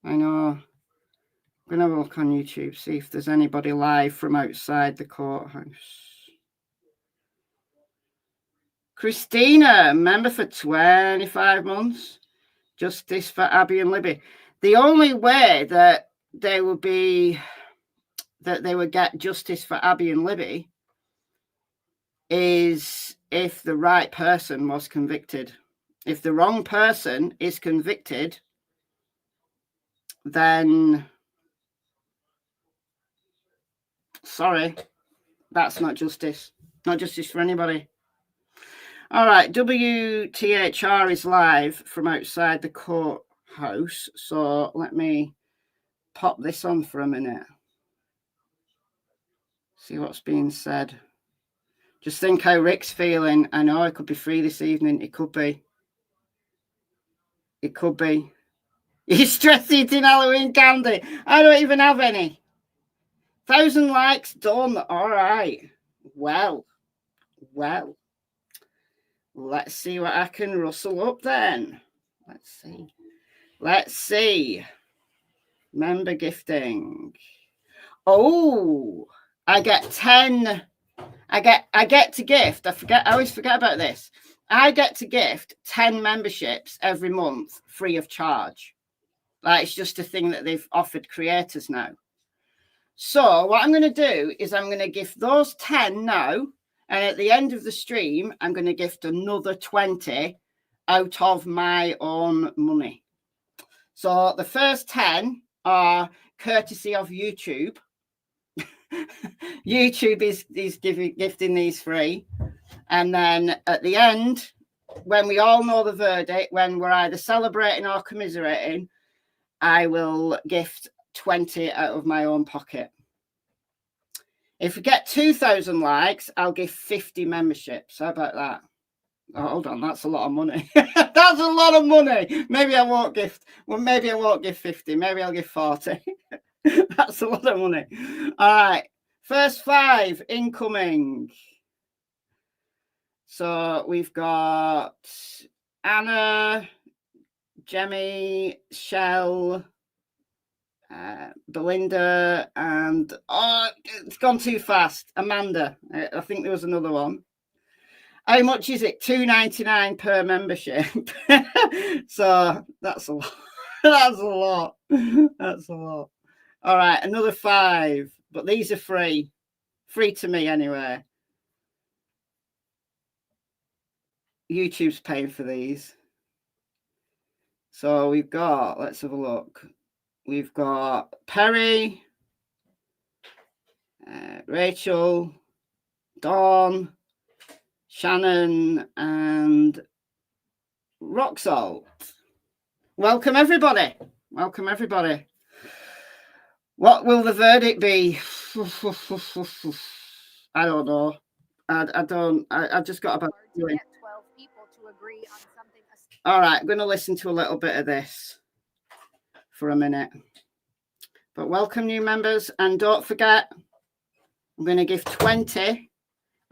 going to have a look on YouTube, see if there's anybody live from outside the courthouse. Christina, member for 25 months. Justice for Abby and Libby. The only way that they would get justice for Abby and Libby is if the right person was convicted. If the wrong person is convicted, then sorry, that's not justice. Not justice for anybody. All right, WTHR is live from outside the courthouse. So let me pop this on for a minute. See what's being said. Just think how Rick's feeling. I know it could be free this evening. It could be. It could be. He's stress eating Halloween candy. I don't even have any. 1,000 likes done. All right. Well. Let's see what I can rustle up then. Let's see. Member gifting. Oh, I get 10. I get to gift. I always forget about this. I get to gift 10 memberships every month free of charge. Like, it's just a thing that they've offered creators now. So what I'm going to do is I'm going to gift those 10 now. And at the end of the stream, I'm going to gift another 20 out of my own money. So the first 10 are courtesy of YouTube. YouTube is gifting these free. And then at the end, when we all know the verdict, when we're either celebrating or commiserating, I will gift 20 out of my own pocket. If we get 2,000 likes, I'll give 50 memberships. How about that? Oh, hold on, that's a lot of money. That's a lot of money. Maybe I won't gift. Well, maybe I won't give 50. Maybe I'll give 40. That's a lot of money. All right. First 5 incoming. So we've got Anna, Jemmy, Shell, Belinda, and it's gone too fast. Amanda, I think there was another one. How much is it? $2.99 per membership. So that's a lot. That's a lot. That's a lot. All right, another 5, but these are free. Free to me anyway. YouTube's paying for these. So we've got, let's have a look. We've got Perry, Rachel, Dawn, Shannon, and Rock Salt. Welcome, everybody. Welcome, everybody. What will the verdict be? I don't know. I just got about to get 12 people to agree on something. All right, I'm going to listen to a little bit of this for a minute. But welcome, new members, and don't forget, I'm going to give 20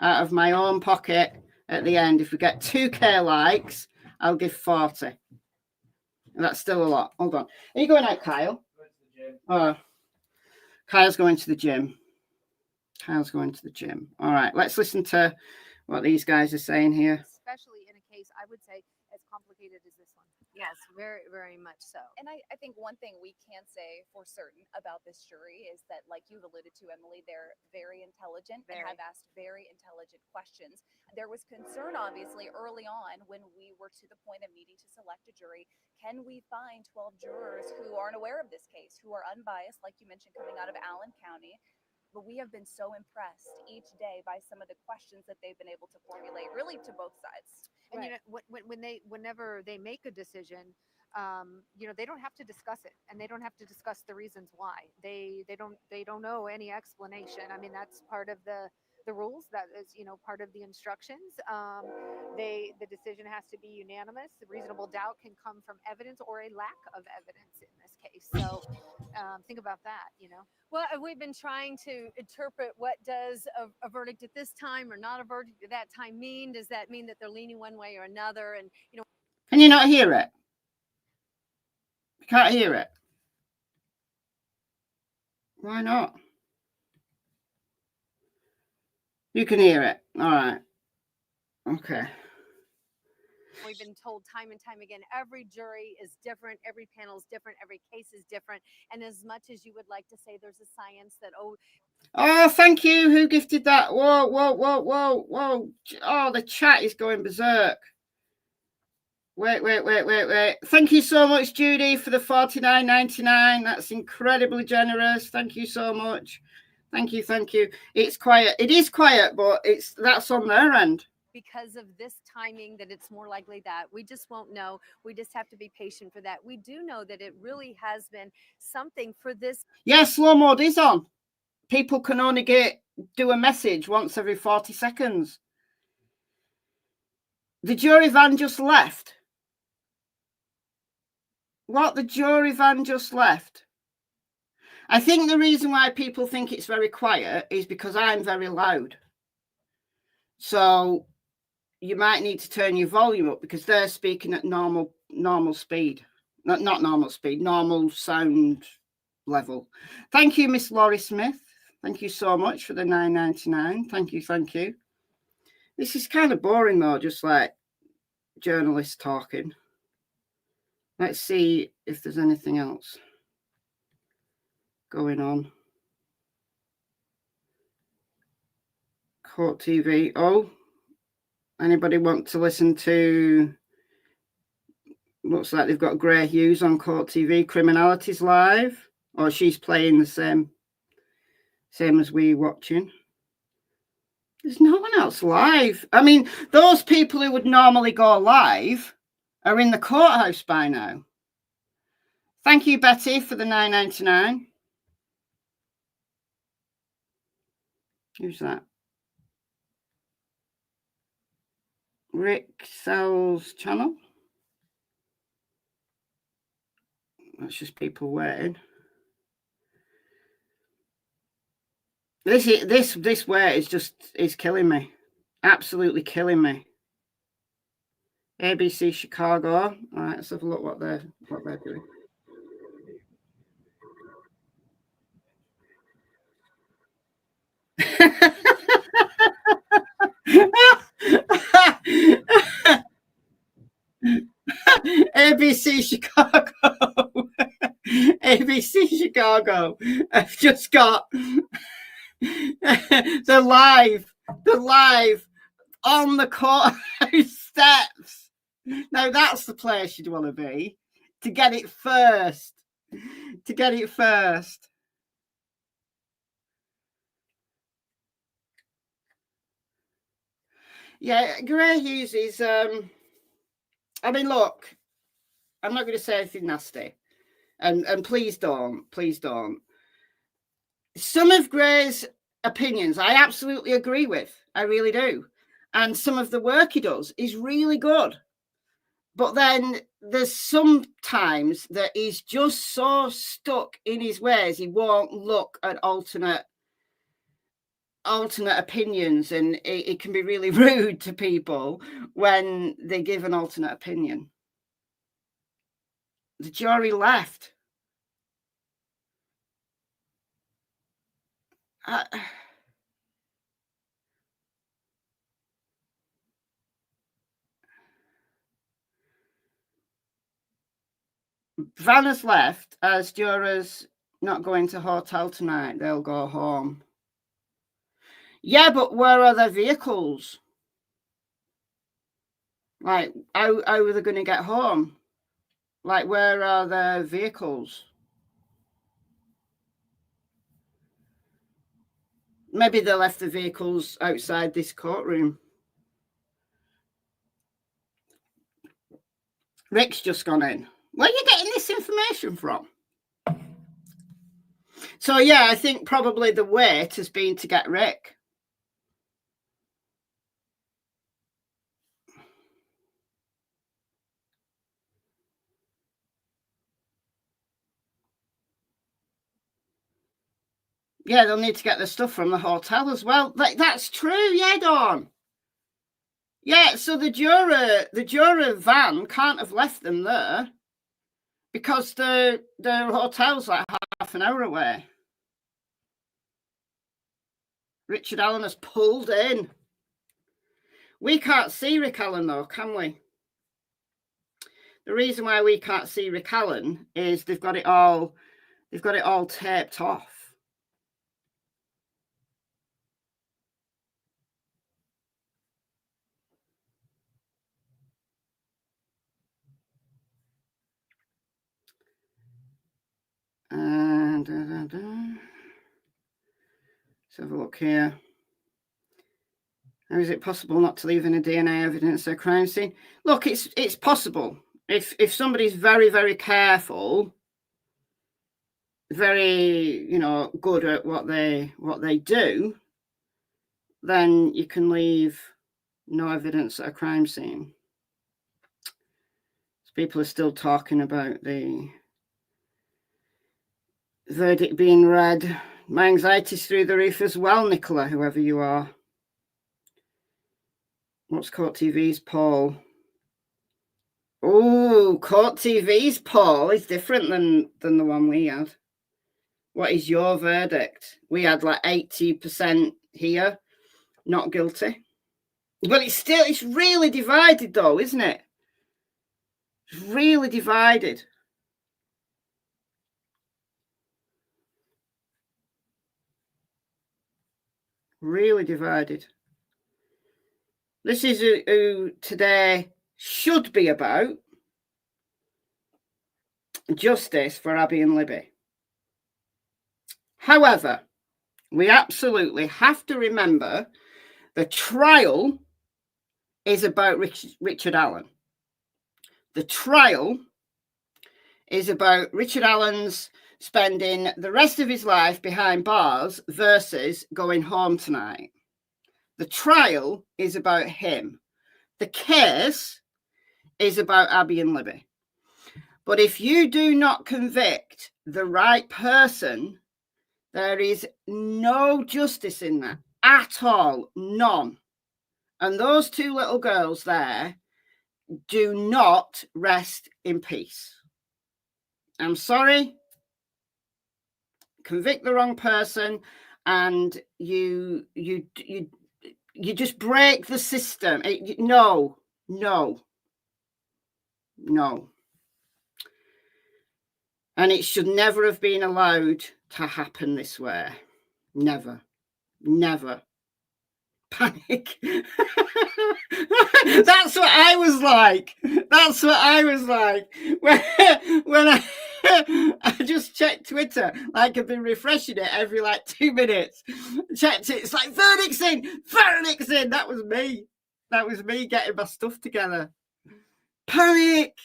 out of my own pocket at the end. If we get 2K likes, I'll give 40. And that's still a lot. Hold on. Are you going out, Kyle? Going to the gym. Oh, Kyle's going to the gym. Kyle's going to the gym. All right, let's listen to what these guys are saying here. Especially in a case, I would say, as complicated as this one. Yes, very, very much so. And I think one thing we can say for certain about this jury is that, like you've alluded to, Emily, they're very intelligent and have asked very intelligent questions. There was concern, obviously, early on when we were to the point of needing to select a jury. Can we find 12 jurors who aren't aware of this case, who are unbiased, like you mentioned, coming out of Allen County? But we have been so impressed each day by some of the questions that they've been able to formulate, really to both sides. And you know, whenever they make a decision, you know, they don't have to discuss it, and they don't have to discuss the reasons why. They don't know any explanation. I mean, that's part of the rules. That is, you know, part of the instructions. The decision has to be unanimous. The reasonable doubt can come from evidence or a lack of evidence in this case. So think about that, you know. Well, we've been trying to interpret what does a verdict at this time or not a verdict at that time mean. Does that mean that they're leaning one way or another? And, you know, can you not hear it? You can't hear it. Why not? You can hear it. All right. Okay. we've been told time and time again, every jury is different, every panel is different, every case is different. And as much as you would like to say there's a science that, oh, thank you. Who gifted that? Whoa, whoa, whoa, whoa, whoa. Oh, the chat is going berserk. Wait. Thank you so much, Judy, for the $49.99. That's incredibly generous. Thank you so much. Thank you. It's quiet. It is quiet, but that's on their end. because of this timing, that it's more likely that we just won't know. We just have to be patient for that. We do know that it really has been something for this. Yes, slow mode is on. People can only do a message once every 40 seconds. The jury van just left. What? The jury van just left? I think the reason why people think it's very quiet is because I'm very loud. So you might need to turn your volume up because they're speaking at normal speed. Not normal speed, normal sound level. Thank you, Miss Laurie Smith. Thank you so much for the $9.99. Thank you. This is kind of boring though, just like journalists talking. Let's see if there's anything else going on. Court TV. Oh, anybody want to listen to? Looks like they've got Grey Hughes on Court TV. Criminality's live, or she's playing the same as we watching. There's no one else live. I mean, those people who would normally go live are in the courthouse by now. Thank you, Betty, for the $9.99. Who's that? Rick Sells channel. That's just people waiting. This wait is killing me. Absolutely killing me. ABC Chicago. All right, let's have a look what they're doing. ABC Chicago. ABC Chicago have just got the live on the courthouse steps. Now that's the place you'd want to be to get it first. To get it first. Yeah, Grey Hughes is I mean, look, I'm not going to say anything nasty. And please don't. Some of Grey's opinions I absolutely agree with. I really do. And some of the work he does is really good. But then there's some times that he's just so stuck in his ways, he won't look at alternate opinions, and it can be really rude to people when they give an alternate opinion. The jury left. Vanna's left as jurors not going to hotel tonight. They'll go home. Yeah, but where are their vehicles? Like, how are they going to get home? Like, where are their vehicles? Maybe they left the vehicles outside this courtroom. Rick's just gone in. Where are you getting this information from? So, yeah, I think probably the wait has been to get Rick. Yeah, they'll need to get the stuff from the hotel as well. Like, that's true, yeah, Dawn. Yeah, so the juror van can't have left them there because the hotel's like half an hour away. Richard Allen has pulled in. We can't see Rick Allen though, can we? The reason why we can't see Rick Allen is they've got it all taped off. And let's have a look here. How is it possible not to leave any DNA evidence at a crime scene? Look, it's possible. If somebody's very, very careful, very, good at what they do, then you can leave no evidence at a crime scene. People are still talking about the verdict being read. My anxiety's through the roof as well, Nicola, whoever you are. What's Court TV's poll? Oh, Court TV's poll is different than the one we had. What is your verdict? We had like 80% here, not guilty. But it's really divided though, isn't it? It's really divided. Really divided. This is who today should be about. Justice for Abby and Libby. However, we absolutely have to remember the trial is about Richard Allen. The trial is about Richard Allen's spending the rest of his life behind bars versus going home tonight. The trial is about him. The case is about Abby and Libby. But if you do not convict the right person, there is no justice in that at all. None. And those two little girls there do not rest in peace. I'm sorry. Convict the wrong person and you just break the system. No. And it should never have been allowed to happen this way. Never. Panic. That's what I was like. When I just checked Twitter, like I've been refreshing it every like 2 minutes. Checked it. It's like verdicts in. That was me getting my stuff together. Panic.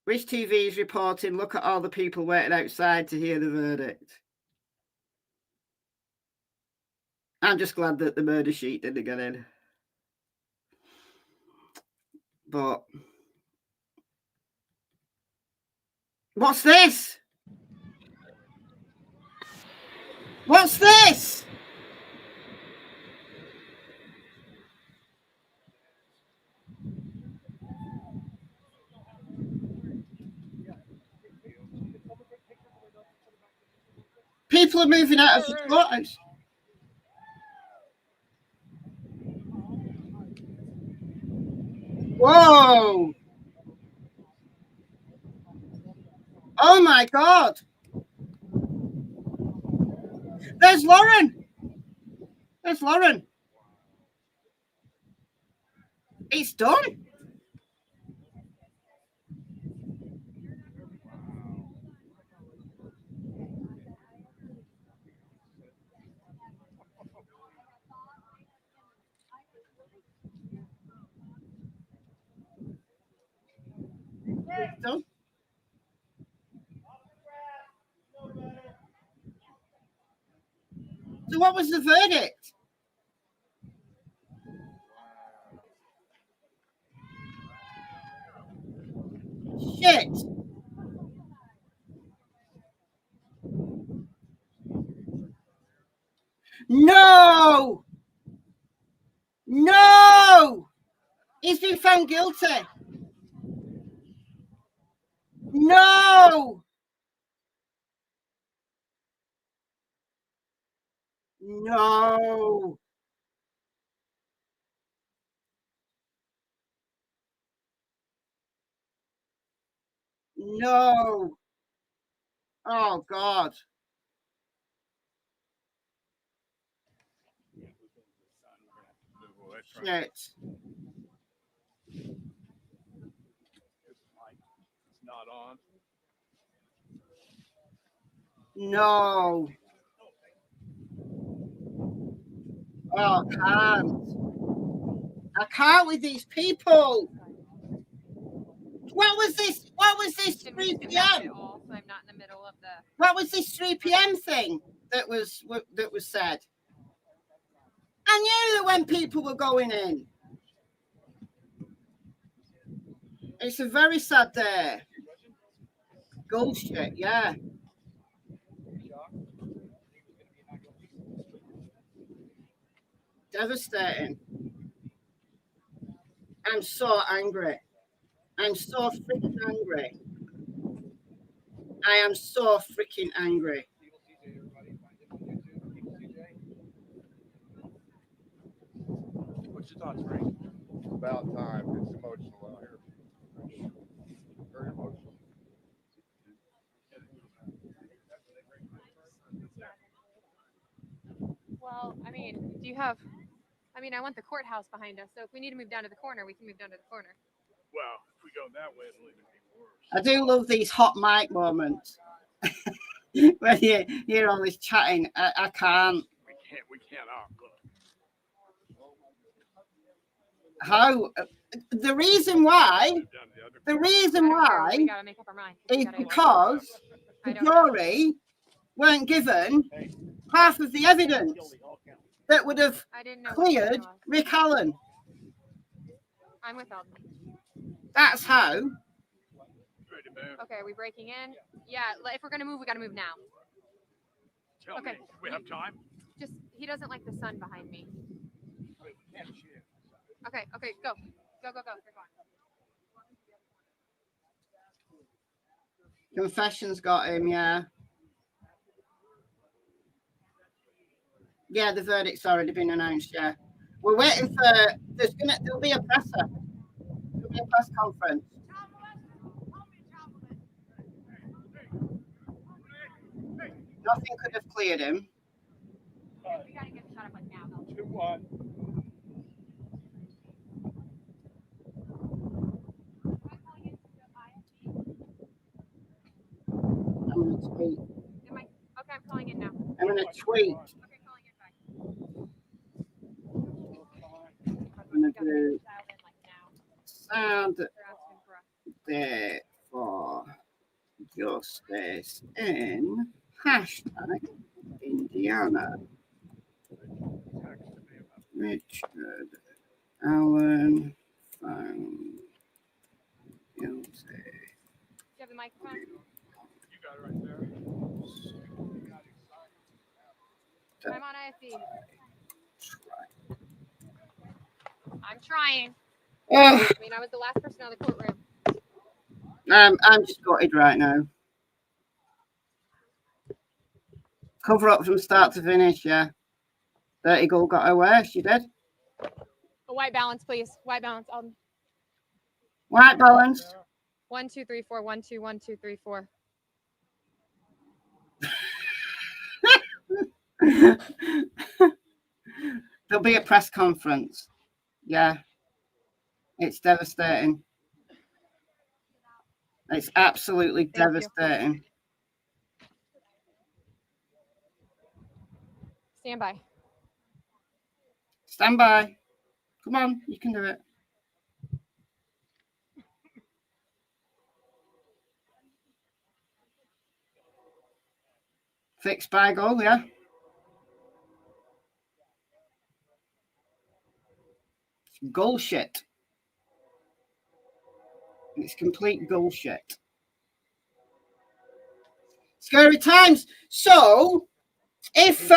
Which TV is reporting? Look at all the people waiting outside to hear the verdict. I'm just glad that the murder sheet didn't get in. But what's this? People are moving out of the courthouse. Whoa. Oh my God. There's Lauren. It's done. It's done. So what was the verdict? Shit. No. He's been found guilty. No. Oh God. Shit. Not on. No. Oh, I can't with these people. What was this 3 p.m.? So I'm not in the middle of the. What was this 3 p.m. thing that was said? I knew that when people were going in. It's a very sad day. Bullshit, yeah. Devastating. I'm so angry. I'm so freaking angry. I am so freaking angry. What's your thoughts, Frank? It's about time. It's emotional out here. Very emotional. Well, I mean, do you have? I mean, I want the courthouse behind us, so if we need to move down to the corner, we can move down to the corner. Well, if we go that way, it'll even be worse. I do love these hot mic moments. When you hear all this chatting, I can't. We can't look. How? The reason why We gotta make up our mind. is because the jury weren't given half of the evidence that would have cleared Rick Allen. I'm with Alden. That's how. Okay, are we breaking in? Yeah, if we're gonna move, we gotta move now. Tell me, we have time? Just, he doesn't like the sun behind me. Okay, go. Go. Confessions got him, yeah. Yeah, the verdict's already been announced, yeah. We're waiting for, there'll be a presser. There'll be a press conference. Nothing could have cleared him. We gotta get shut up like now. 2-1. I'm going to tweet. Okay, I'm calling it now. I'm going to tweet. Okay, calling it back. I'm going to do Dialed in like now. sound They're asking for us. there for justice in hashtag Indiana. Richard Allen found guilty. Do you have the microphone? You got it right there. I'm on IFB. I'm trying. Oh, I mean, I was the last person out of the courtroom. I'm just gutted right now. Cover up from start to finish, yeah. Dirty Gull got her way, she did. A white balance, please. White balance. White balance. 1 2 3 4 1 2 1 2 3 4. There'll be a press conference. Yeah. It's devastating. It's absolutely devastating. Stand by. Stand by. Come on, you can do it. Fixed by Gull, yeah. It's Gull shit. It's complete Gull shit. Scary times. So, if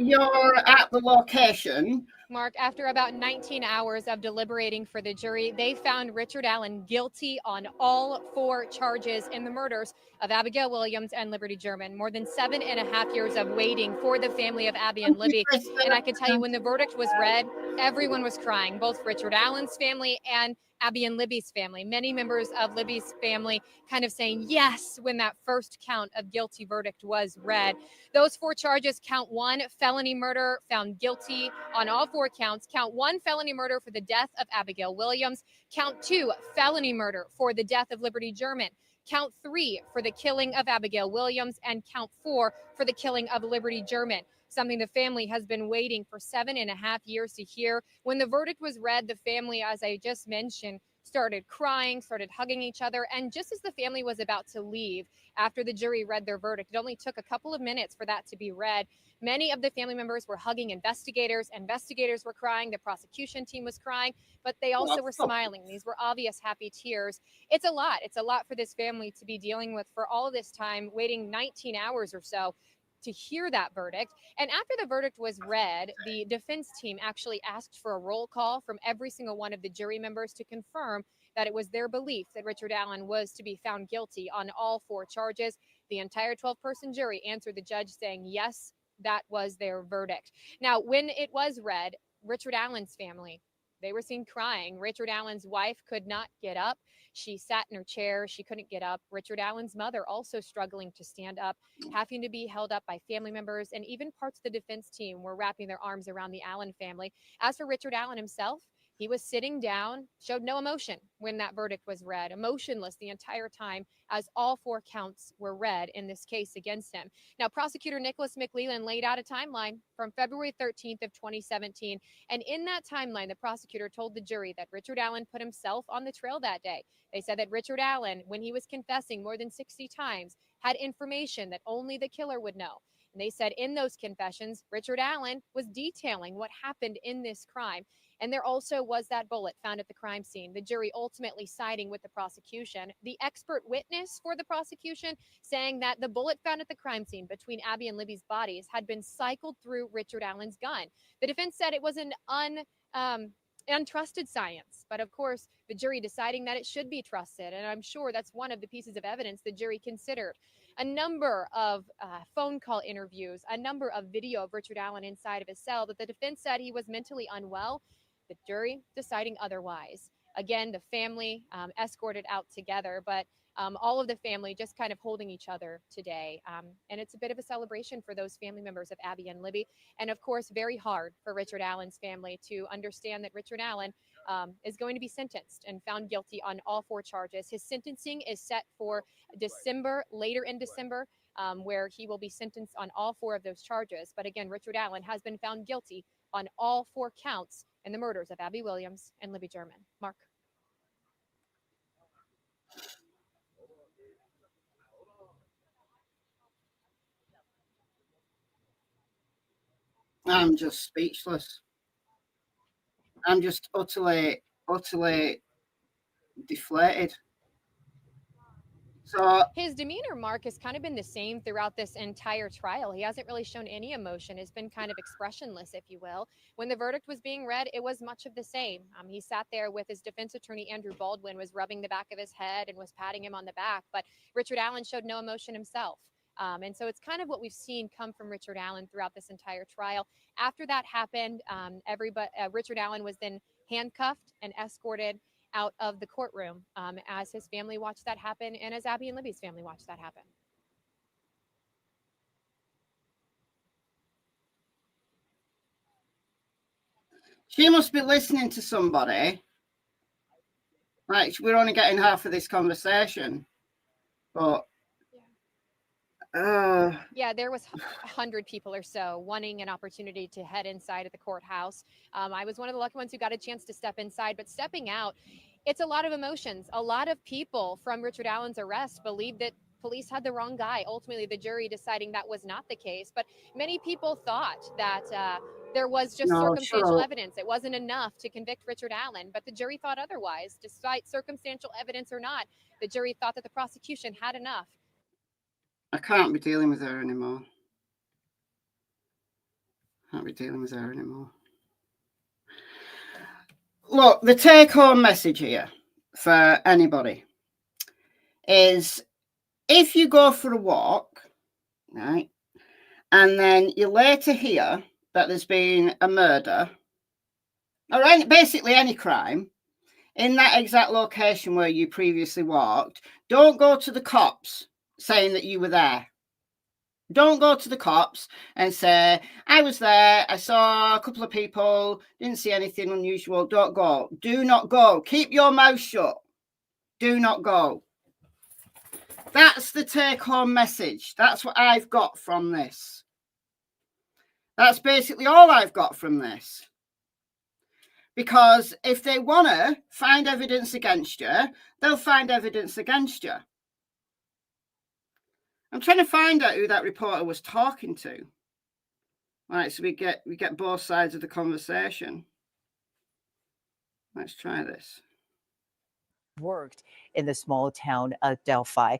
you're at the location, Mark, after about 19 hours of deliberating for the jury, they found Richard Allen guilty on all 4 charges in the murders of Abigail Williams and Liberty German. More than 7.5 years of waiting for the family of Abby and Libby. And I can tell you, when the verdict was read, everyone was crying, both Richard Allen's family and Abby and Libby's family. Many members of Libby's family kind of saying yes when that first count of guilty verdict was read. Those 4 charges: count 1, felony murder, found guilty on all 4 counts. Count 1, felony murder for the death of Abigail Williams. Count 2, felony murder for the death of Liberty German. Count 3 for the killing of Abigail Williams, and count 4 for the killing of Liberty German. Something the family has been waiting for 7.5 years to hear. When the verdict was read, the family, as I just mentioned, started crying, started hugging each other. And just as the family was about to leave, after the jury read their verdict, it only took a couple of minutes for that to be read. Many of the family members were hugging investigators. Investigators were crying. The prosecution team was crying, but they also were smiling. These were obvious happy tears. It's a lot. It's a lot for this family to be dealing with for all of this time, waiting 19 hours or so to hear that verdict. And after the verdict was read, the defense team actually asked for a roll call from every single one of the jury members to confirm that it was their belief that Richard Allen was to be found guilty on all 4 charges. The entire 12-person jury answered the judge saying, yes, that was their verdict. Now, when it was read, Richard Allen's family, they were seen crying. Richard Allen's wife could not get up. She sat in her chair. She couldn't get up. Richard Allen's mother also struggling to stand up, having to be held up by family members, and even parts of the defense team were wrapping their arms around the Allen family. As for Richard Allen himself, he was sitting down, showed no emotion when that verdict was read, emotionless the entire time as all 4 counts were read in this case against him. Now, prosecutor Nicholas McLeland laid out a timeline from February 13th of 2017. And in that timeline, the prosecutor told the jury that Richard Allen put himself on the trail that day. They said that Richard Allen, when he was confessing more than 60 times, had information that only the killer would know. And they said in those confessions, Richard Allen was detailing what happened in this crime. And there also was that bullet found at the crime scene, the jury ultimately siding with the prosecution. The expert witness for the prosecution saying that the bullet found at the crime scene between Abby and Libby's bodies had been cycled through Richard Allen's gun. The defense said it was an untrusted science. But of course, the jury deciding that it should be trusted. And I'm sure that's one of the pieces of evidence the jury considered. A number of phone call interviews, a number of video of Richard Allen inside of his cell that the defense said he was mentally unwell. The jury deciding otherwise. Again, the family escorted out together, but all of the family just kind of holding each other today. And it's a bit of a celebration for those family members of Abby and Libby. And of course, very hard for Richard Allen's family to understand that Richard Allen is going to be sentenced and found guilty on all 4 charges. His sentencing is set for December, later in December, where he will be sentenced on all 4 of those charges. But again, Richard Allen has been found guilty on all 4 counts in the murders of Abby Williams and Libby German. Mark. I'm just speechless. I'm just utterly deflated. So his demeanor, Mark, has kind of been the same throughout this entire trial. He hasn't really shown any emotion. It's been kind of expressionless, if you will. When the verdict was being read, it was much of the same. He sat there with his defense attorney, Andrew Baldwin, was rubbing the back of his head and was patting him on the back. But Richard Allen showed no emotion himself. And so it's kind of what we've seen come from Richard Allen throughout this entire trial. After that happened, Richard Allen was then handcuffed and escorted out of the courtroom as his family watched that happen and as Abby and Libby's family watched that happen. she must be listening to somebody. Like, we're only getting half of this conversation, but yeah, there was 100 people or so wanting an opportunity to head inside of the courthouse. I was one of the lucky ones who got a chance to step inside, but stepping out, it's a lot of emotions. A lot of people from Richard Allen's arrest believed that police had the wrong guy. Ultimately, the jury deciding that was not the case. But many people thought that there was just circumstantial evidence. It wasn't enough to convict Richard Allen, but the jury thought otherwise. Despite circumstantial evidence or not, the jury thought that the prosecution had enough. I can't be dealing with her anymore. Can't be dealing with her anymore. Look, the take-home message here for anybody is if you go for a walk, right, and then you later hear that there's been a murder or basically any crime in that exact location where you previously walked, don't go to the cops saying that you were there. Don't go to the cops and say, I was there, I saw a couple of people, didn't see anything unusual. Don't go. Do not go. Keep your mouth shut. Do not go. That's the take-home message. That's what I've got from this. That's basically all I've got from this. Because if they want to find evidence against you, they'll find evidence against you. I'm trying to find out who that reporter was talking to. All right, so we get both sides of the conversation. Let's try this. Worked in the small town of Delphi.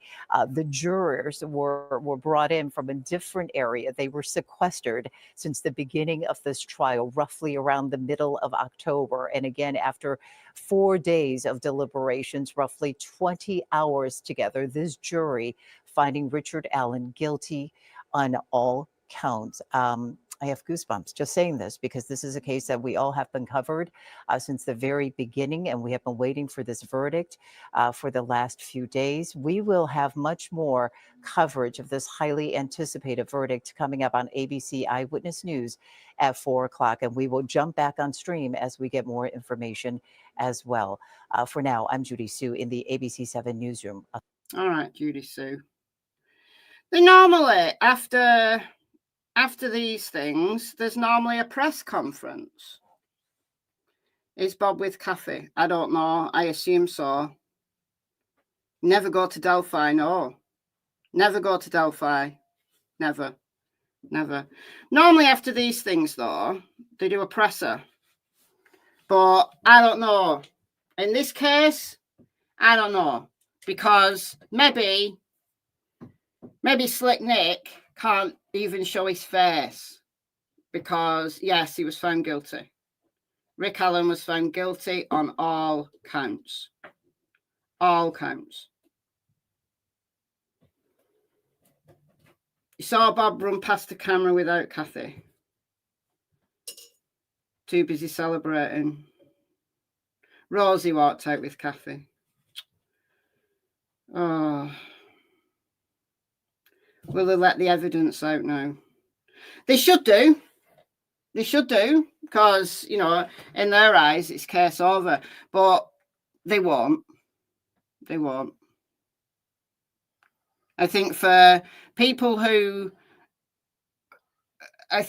The jurors were brought in from a different area. They were sequestered since the beginning of this trial, roughly around the middle of October. And again, after 4 days of deliberations, roughly 20 hours together, this jury finding Richard Allen guilty on all counts. I have goosebumps just saying this because this is a case that we all have been covered since the very beginning, and we have been waiting for this verdict for the last few days. We will have much more coverage of this highly anticipated verdict coming up on ABC Eyewitness News at 4 o'clock, and we will jump back on stream as we get more information as well. For now, I'm Judy Sue in the ABC 7 newsroom. All right, Judy Sue. They normally, after these things, there's normally a press conference. Is Bob with Kathy? I don't know. I assume so. Never go to Delphi, no. Never go to Delphi. Never. Never. Normally after these things, though, they do a presser. But I don't know. In this case, I don't know. Because maybe Slick Nick can't even show his face because, yes, he was found guilty. Rick Allen was found guilty on all counts. All counts. You saw Bob run past the camera without Kathy. Too busy celebrating. Rosie walked out with Kathy. Oh. Will they let the evidence out now? They should do. They should do, because, you know, in their eyes, it's case over. But they won't. They won't. I think for people who are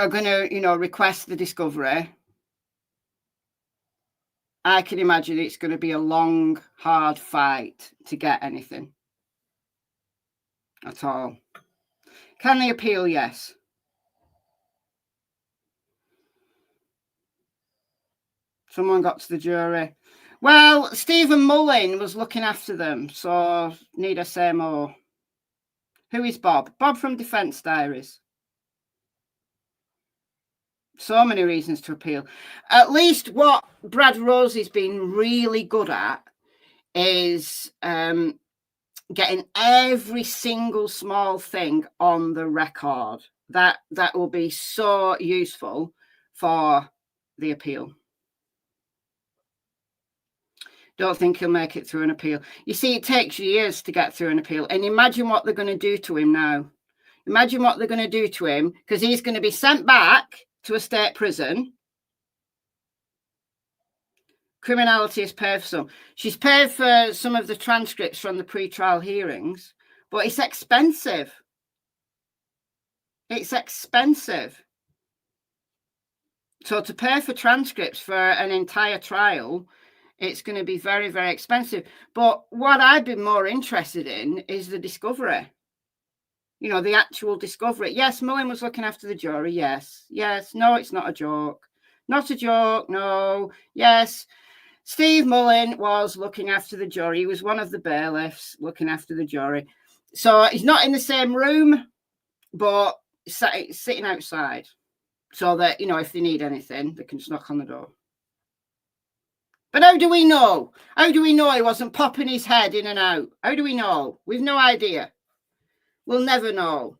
going to, you know, request the discovery, I can imagine it's going to be a long, hard fight to get anything at all. Can they appeal? Yes. Someone got to the jury. Well, Stephen Mullin was looking after them, so need I say more? Who is Bob? Bob from Defence Diaries. So many reasons to appeal. At least what Brad Rosie's been really good at is getting every single small thing on the record. That will be so useful for the appeal. Don't think he'll make it through an appeal. You see, it takes years to get through an appeal. And imagine what they're going to do to him now. Imagine what they're going to do to him, because he's going to be sent back to a state prison. Criminality is paid for some. She's paid for some of the transcripts from the pre-trial hearings, but it's expensive. It's expensive. So to pay for transcripts for an entire trial, it's going to be very, very expensive. But what I'd be more interested in is the discovery. You know, the actual discovery. Yes, Mullin was looking after the jury. Yes. Yes. No, it's not a joke. Not a joke. No. Yes. Steve Mullin was looking after the jury. He was one of the bailiffs looking after the jury. So he's not in the same room, but sitting outside, so that, you know, if they need anything, they can just knock on the door. But how do we know? How do we know he wasn't popping his head in and out? How do we know? We've no idea. We'll never know.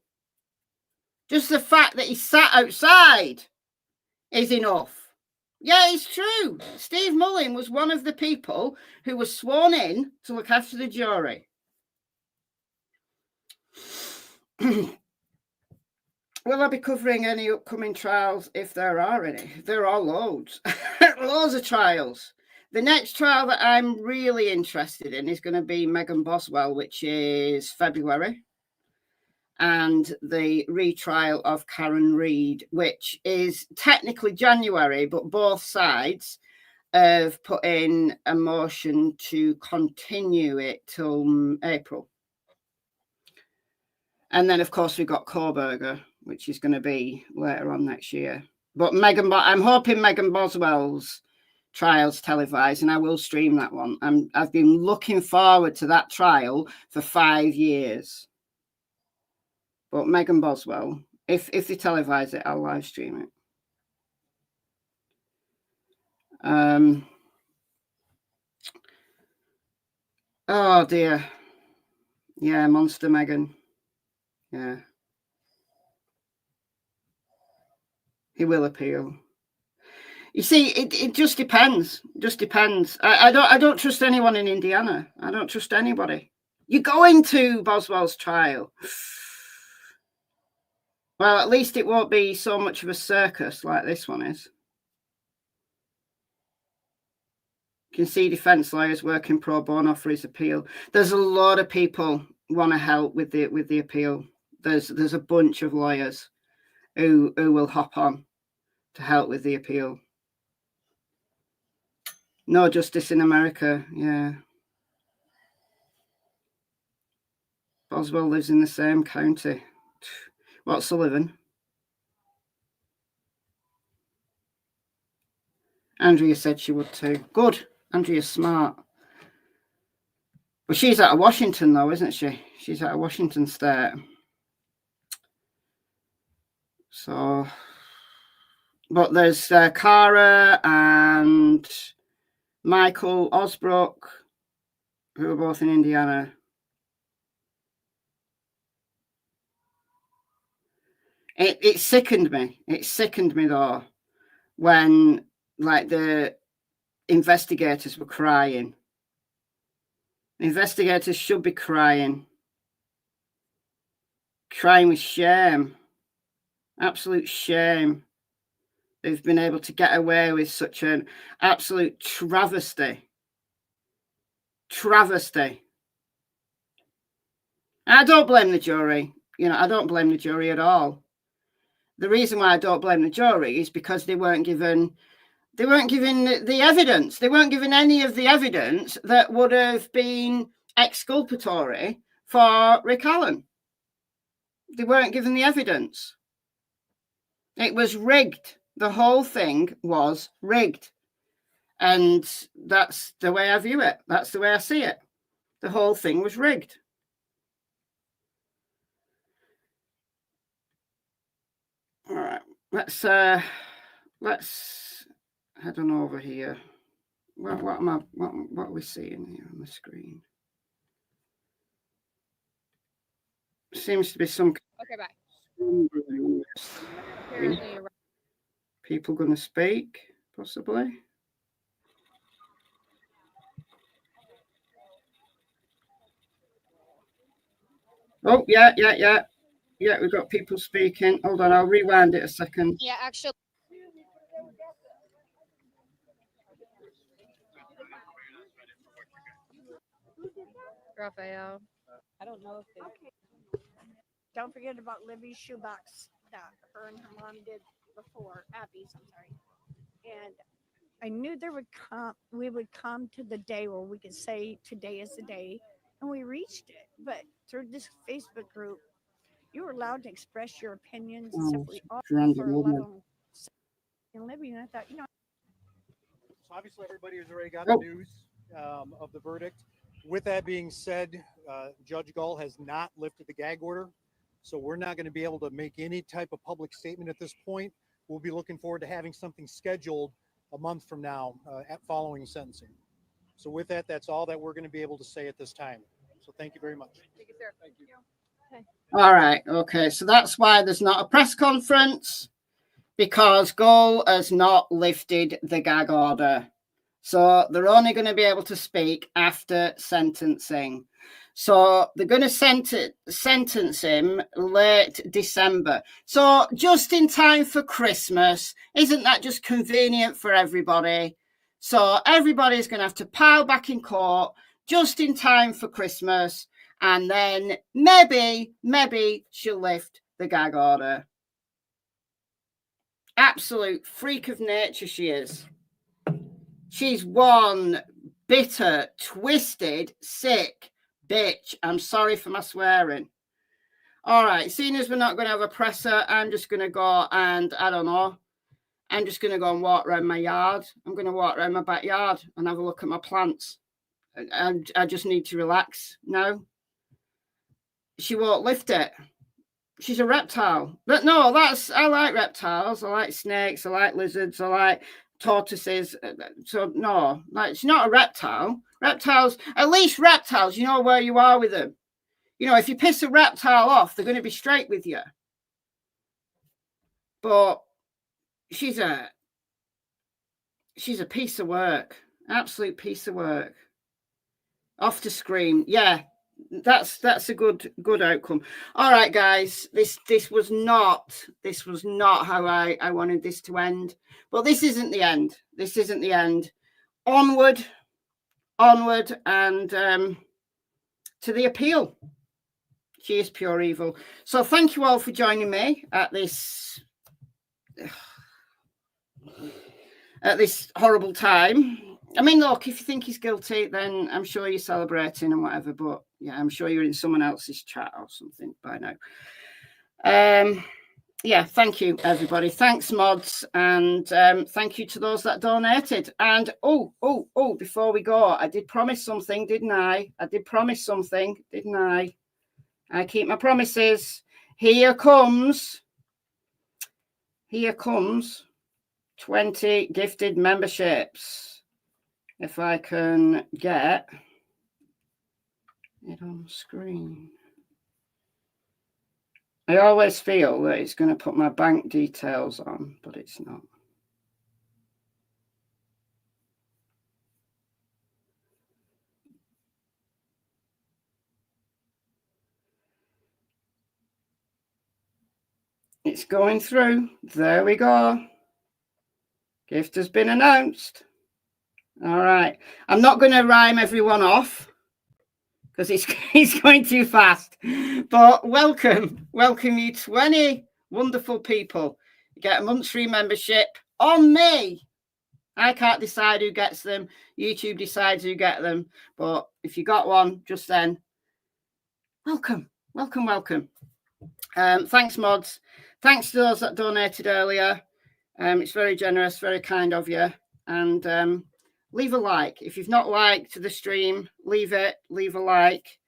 Just the fact that he sat outside is enough. Yeah, it's true. Steve Mullin was one of the people who was sworn in to look after the jury. Will I be covering any upcoming trials, if there are any? There are loads. Loads of trials. The next trial that I'm really interested in is going to be Megan Boswell, which is February. And the retrial of Karen Reid, which is technically January, but both sides have put in a motion to continue it till April. And then, of course, we've got Koberger, which is going to be later on next year. But I'm hoping Megan Boswell's trial's televised, and I will stream that one. I've been looking forward to that trial for 5 years. But Megan Boswell, if they televise it, I'll live stream it. Oh dear. Yeah, Monster Megan. Yeah. He will appeal. You see, it just depends. Just depends. I don't trust anyone in Indiana. I don't trust anybody. You go into Boswell's trial. Well, at least it won't be so much of a circus like this one is. You can see defence lawyers working pro bono for his appeal. There's a lot of people want to help with the appeal. There's a bunch of lawyers who will hop on to help with the appeal. No justice in America, yeah. Boswell lives in the same county. What's Sullivan? Andrea said she would too. Good. Andrea's smart. Well, she's out of Washington, though, isn't she? She's out of Washington State. So, but there's Cara and Michael Osbrook, who are both in Indiana. It sickened me. It sickened me though, when like the investigators were crying. The investigators should be crying with shame, absolute shame. They've been able to get away with such an absolute travesty. Travesty. I don't blame the jury. You know, I don't blame the jury at all. The reason why I don't blame the jury is because they weren't given the evidence. They weren't given any of the evidence that would have been exculpatory for Rick Allen. They weren't given the evidence. It was rigged. The whole thing was rigged. And that's the way I view it. That's the way I see it. The whole thing was rigged. All right, let's head on over here. What are we seeing here on the screen? Seems to be some. Okay, bye. People going to speak, possibly. Oh, yeah. Yeah, we've got people speaking. Hold on, I'll rewind it a second. Yeah, actually. Raphael. I don't know if they. Okay. Don't forget about Libby's shoebox that her and her mom did before. Abby's, I'm sorry. And I knew we would come to the day where we could say today is the day, and we reached it. But through this Facebook group, you were allowed to express your opinions. Oh, and Libby, and I thought, So obviously everybody has already got the news of the verdict. With that being said, Judge Gull has not lifted the gag order, so we're not going to be able to make any type of public statement at this point. We'll be looking forward to having something scheduled a month from now at following sentencing. So with that, that's all that we're going to be able to say at this time. So thank you very much. Thank you, sir. Thank you. Okay. All right. Okay. So that's why there's not a press conference, because Gull has not lifted the gag order. So they're only going to be able to speak after sentencing. So they're going to sentence him late December. So just in time for Christmas. Isn't that just convenient for everybody? So everybody's going to have to pile back in court just in time for Christmas. And then maybe she'll lift the gag order. Absolute freak of nature she is. She's one bitter, twisted, sick bitch. I'm sorry for my swearing. All right, seeing as we're not going to have a presser, I'm just going to go and, I don't know, I'm just going to go and walk around my yard. I'm going to walk around my backyard and have a look at my plants. I just need to relax now. She won't lift it. She's a reptile. But no, I like reptiles. I like snakes. I like lizards. I like tortoises. So no, like, she's not a reptile. Reptiles, at least reptiles, you know where you are with them. You know, if you piss a reptile off, they're going to be straight with you. But she's a piece of work. Absolute piece of work. Off to scream. Yeah, that's a good outcome. All right, guys, this was not how I wanted this to end. But this isn't the end. This isn't the end. Onward, and to the appeal. She is pure evil. So thank you all for joining me at this horrible time. I mean, look, if you think he's guilty, then I'm sure you're celebrating and whatever. But yeah, I'm sure you're in someone else's chat or something by now. Yeah, thank you, everybody. Thanks, mods. And thank you to those that donated. And before we go, I did promise something, didn't I? I did promise something, didn't I? I keep my promises. Here comes 20 gifted memberships. If I can get it on screen. I always feel that it's going to put my bank details on, but it's not. It's going through. There we go. Gift has been announced. All right. I'm not going to rhyme everyone off because he's going too fast. But welcome you 20 wonderful people. You get a month's free membership on me. I can't decide who gets them. YouTube decides who get them. But if you got one just then, welcome. Thanks, mods. Thanks to those that donated earlier. It's very generous, very kind of you. And leave a like. If you've not liked the stream, leave a like.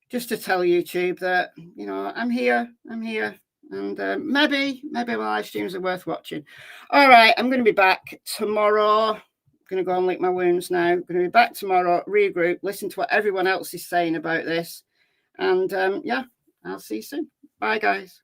Just to tell YouTube that, you know, I'm here. And maybe my live streams are worth watching. All right, I'm going to be back tomorrow. I'm going to go and lick my wounds now. I'm going to be back tomorrow, regroup, listen to what everyone else is saying about this. And yeah, I'll see you soon. Bye, guys.